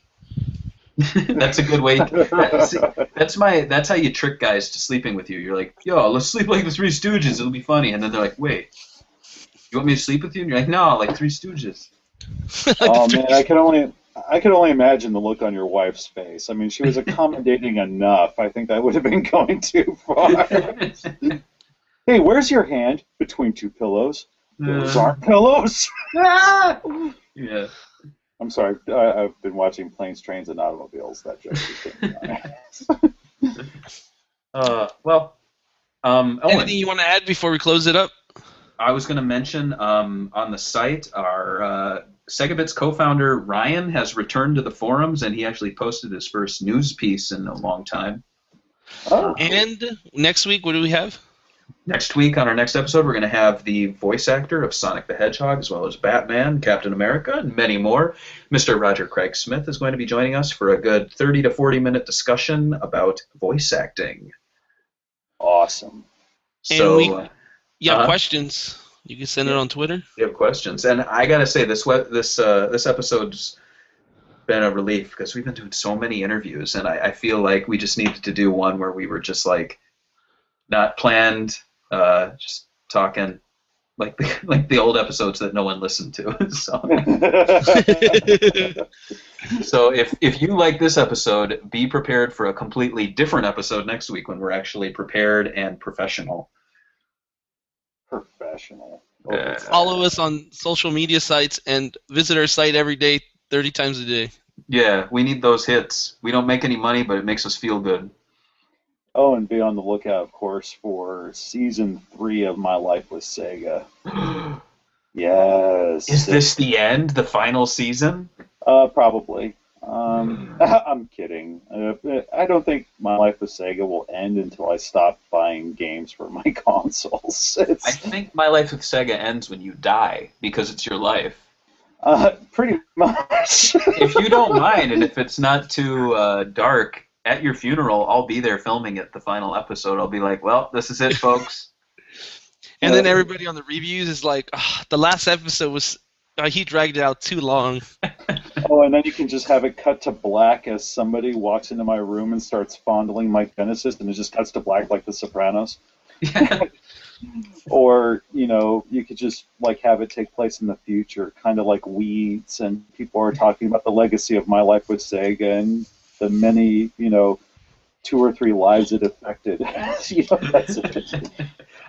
That's a good way. That's how you trick guys to sleeping with you. You're like, yo, let's sleep like the Three Stooges. It'll be funny. And then they're like, wait, you want me to sleep with you? And you're like, no, like Three Stooges. Oh man, I could only imagine the look on your wife's face. I mean, she was accommodating enough. I think that would have been going too far. Hey, where's your hand? Between two pillows. Those aren't pillows. Yeah. I'm sorry. I've been watching Planes, Trains, and Automobiles. That joke is Anything you want to add before we close it up? I was going to mention on the site, our SEGAbits co-founder Ryan has returned to the forums, and he actually posted his first news piece in a long time. And next week, what do we have? Next week, on our next episode, we're going to have the voice actor of Sonic the Hedgehog, as well as Batman, Captain America, and many more. Mr. Roger Craig Smith is going to be joining us for a good 30 to 40-minute discussion about voice acting. Awesome. So, you have questions, you can send it on Twitter. You have questions. And I got to say, this episode's been a relief, because we've been doing so many interviews, and I feel like we just needed to do one where we were just like, not planned, just talking like the old episodes that no one listened to. So if you like this episode, be prepared for a completely different episode next week when we're actually prepared and professional. Follow us on social media sites and visit our site every day, 30 times a day. Yeah, we need those hits. We don't make any money, but it makes us feel good. Oh, and be on the lookout, of course, for Season 3 of My Life with Sega. Yes. Is this the end? The final season? Probably. I'm kidding. I don't think my life with Sega will end until I stop buying games for my consoles. I think my life with Sega ends when you die, because it's your life. Pretty much. If you don't mind, and if it's not too dark, at your funeral, I'll be there filming it, the final episode. I'll be like, well, this is it, folks. And then everybody on the reviews is like, oh, the last episode was, he dragged it out too long. Oh, and then you can just have it cut to black as somebody walks into my room and starts fondling my Genesis, and it just cuts to black like The Sopranos. Yeah. Or, you could just like have it take place in the future, kind of like Weeds, and people are talking about the legacy of my life with Sega and the many, 2 or 3 lives it affected. That's it.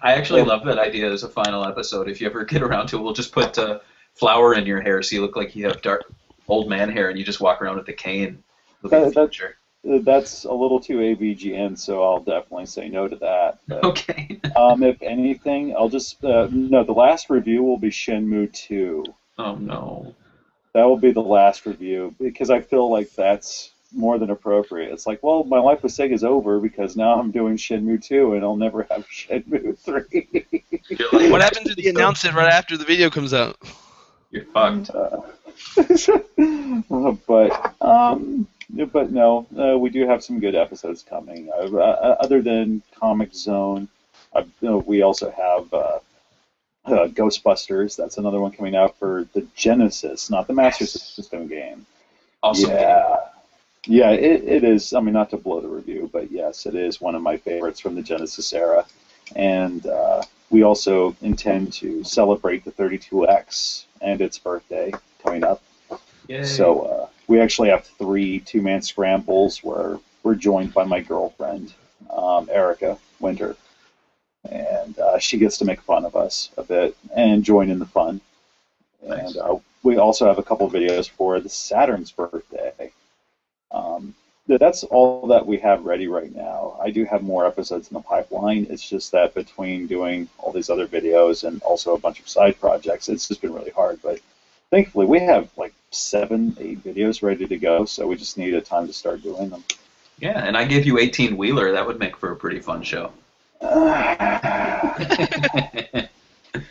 I actually love that idea as a final episode. If you ever get around to it, we'll just put flour in your hair so you look like you have dark old man hair, and you just walk around with a cane. That's a little too AVGN, so I'll definitely say no to that. But, okay. If anything, I'll just no. The last review will be Shenmue 2. Oh no. That will be the last review because I feel like that's more than appropriate. It's like, well, my life with Sega is over because now I'm doing Shenmue 2 and I'll never have Shenmue 3. What happens if you announce it right after the video comes out? You're fucked. But no, we do have some good episodes coming. Other than Comic Zone, we also have Ghostbusters. That's another one coming out for the Genesis, not the Master System game. Awesome. Yeah, it is. I mean, not to blow the review, but yes, it is one of my favorites from the Genesis era. And we also intend to celebrate the 32X and its birthday coming up. Yay. So we actually have 3 two-man scrambles where we're joined by my girlfriend, Erica Winter. And she gets to make fun of us a bit and join in the fun. Nice. And we also have a couple videos for the Saturn's birthday. That's all that we have ready right now. I do have more episodes in the pipeline. It's just that between doing all these other videos and also a bunch of side projects, it's just been really hard. But thankfully, we have like 7, 8 videos ready to go, so we just need a time to start doing them. Yeah, and I gave you 18-wheeler. That would make for a pretty fun show. Yeah,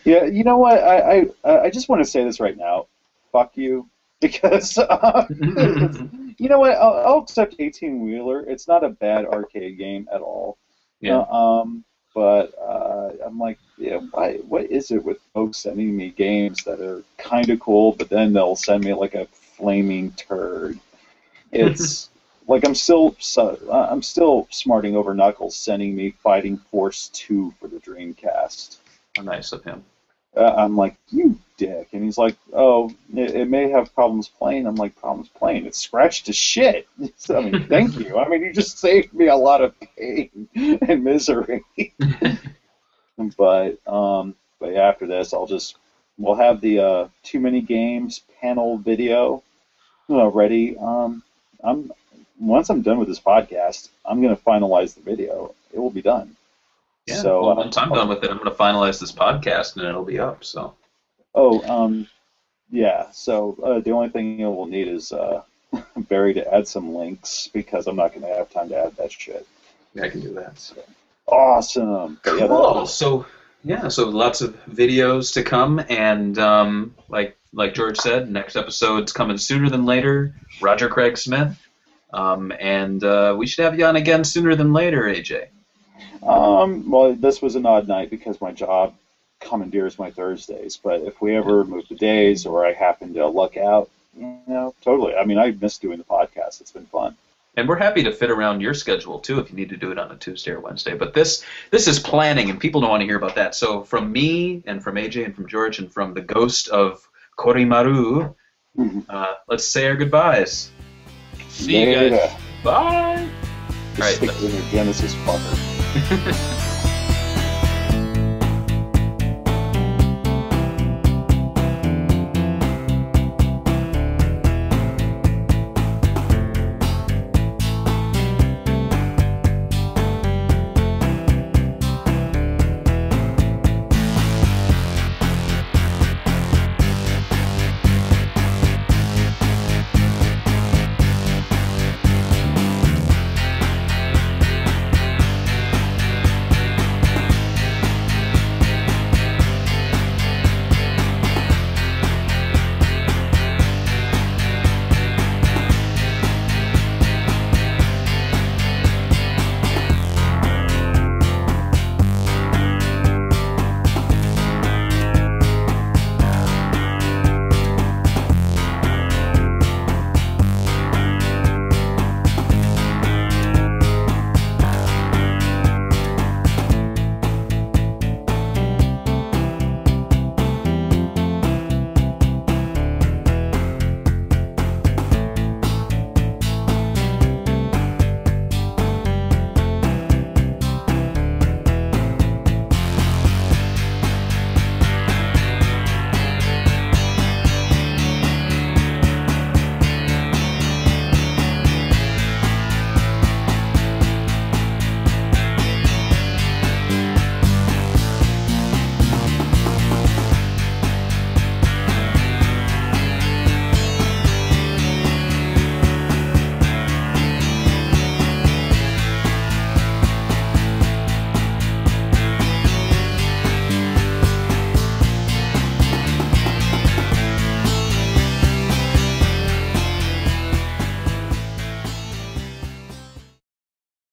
you know what? I just want to say this right now. Fuck you. Because, you know what? I'll accept 18-wheeler. It's not a bad arcade game at all. Yeah. But I'm like, yeah, what is it with folks sending me games that are kind of cool, but then they'll send me like a flaming turd? It's like I'm still smarting over Knuckles sending me Fighting Force 2 for the Dreamcast. How nice of him. I'm like, you dick. And he's like, oh, it may have problems playing. I'm like, problems playing? It's scratched to shit. I mean, thank you. I mean, you just saved me a lot of pain and misery. But yeah, after this, we'll have the TooManyGames panel video ready. Once I'm done with this podcast, I'm going to finalize the video. It will be done. Yeah, so, well, once I'm done with it, I'm going to finalize this podcast, and it'll be up, so. Yeah, so the only thing you will need is Barry to add some links, because I'm not going to have time to add that shit. Yeah, I can do that. So. Awesome. Cool. So lots of videos to come, and like George said, next episode's coming sooner than later. Roger Craig Smith. And we should have you on again sooner than later, AJ. Well, this was an odd night because my job commandeers my Thursdays. But if we ever move the days or I happen to luck out, totally. I mean, I miss doing the podcast. It's been fun. And we're happy to fit around your schedule, too, if you need to do it on a Tuesday or Wednesday. But this is planning, and people don't want to hear about that. So from me and from AJ and from George and from the ghost of Kori-Maru, let's say our goodbyes. See you guys. Bye. All right. Stick with your Genesis fucker.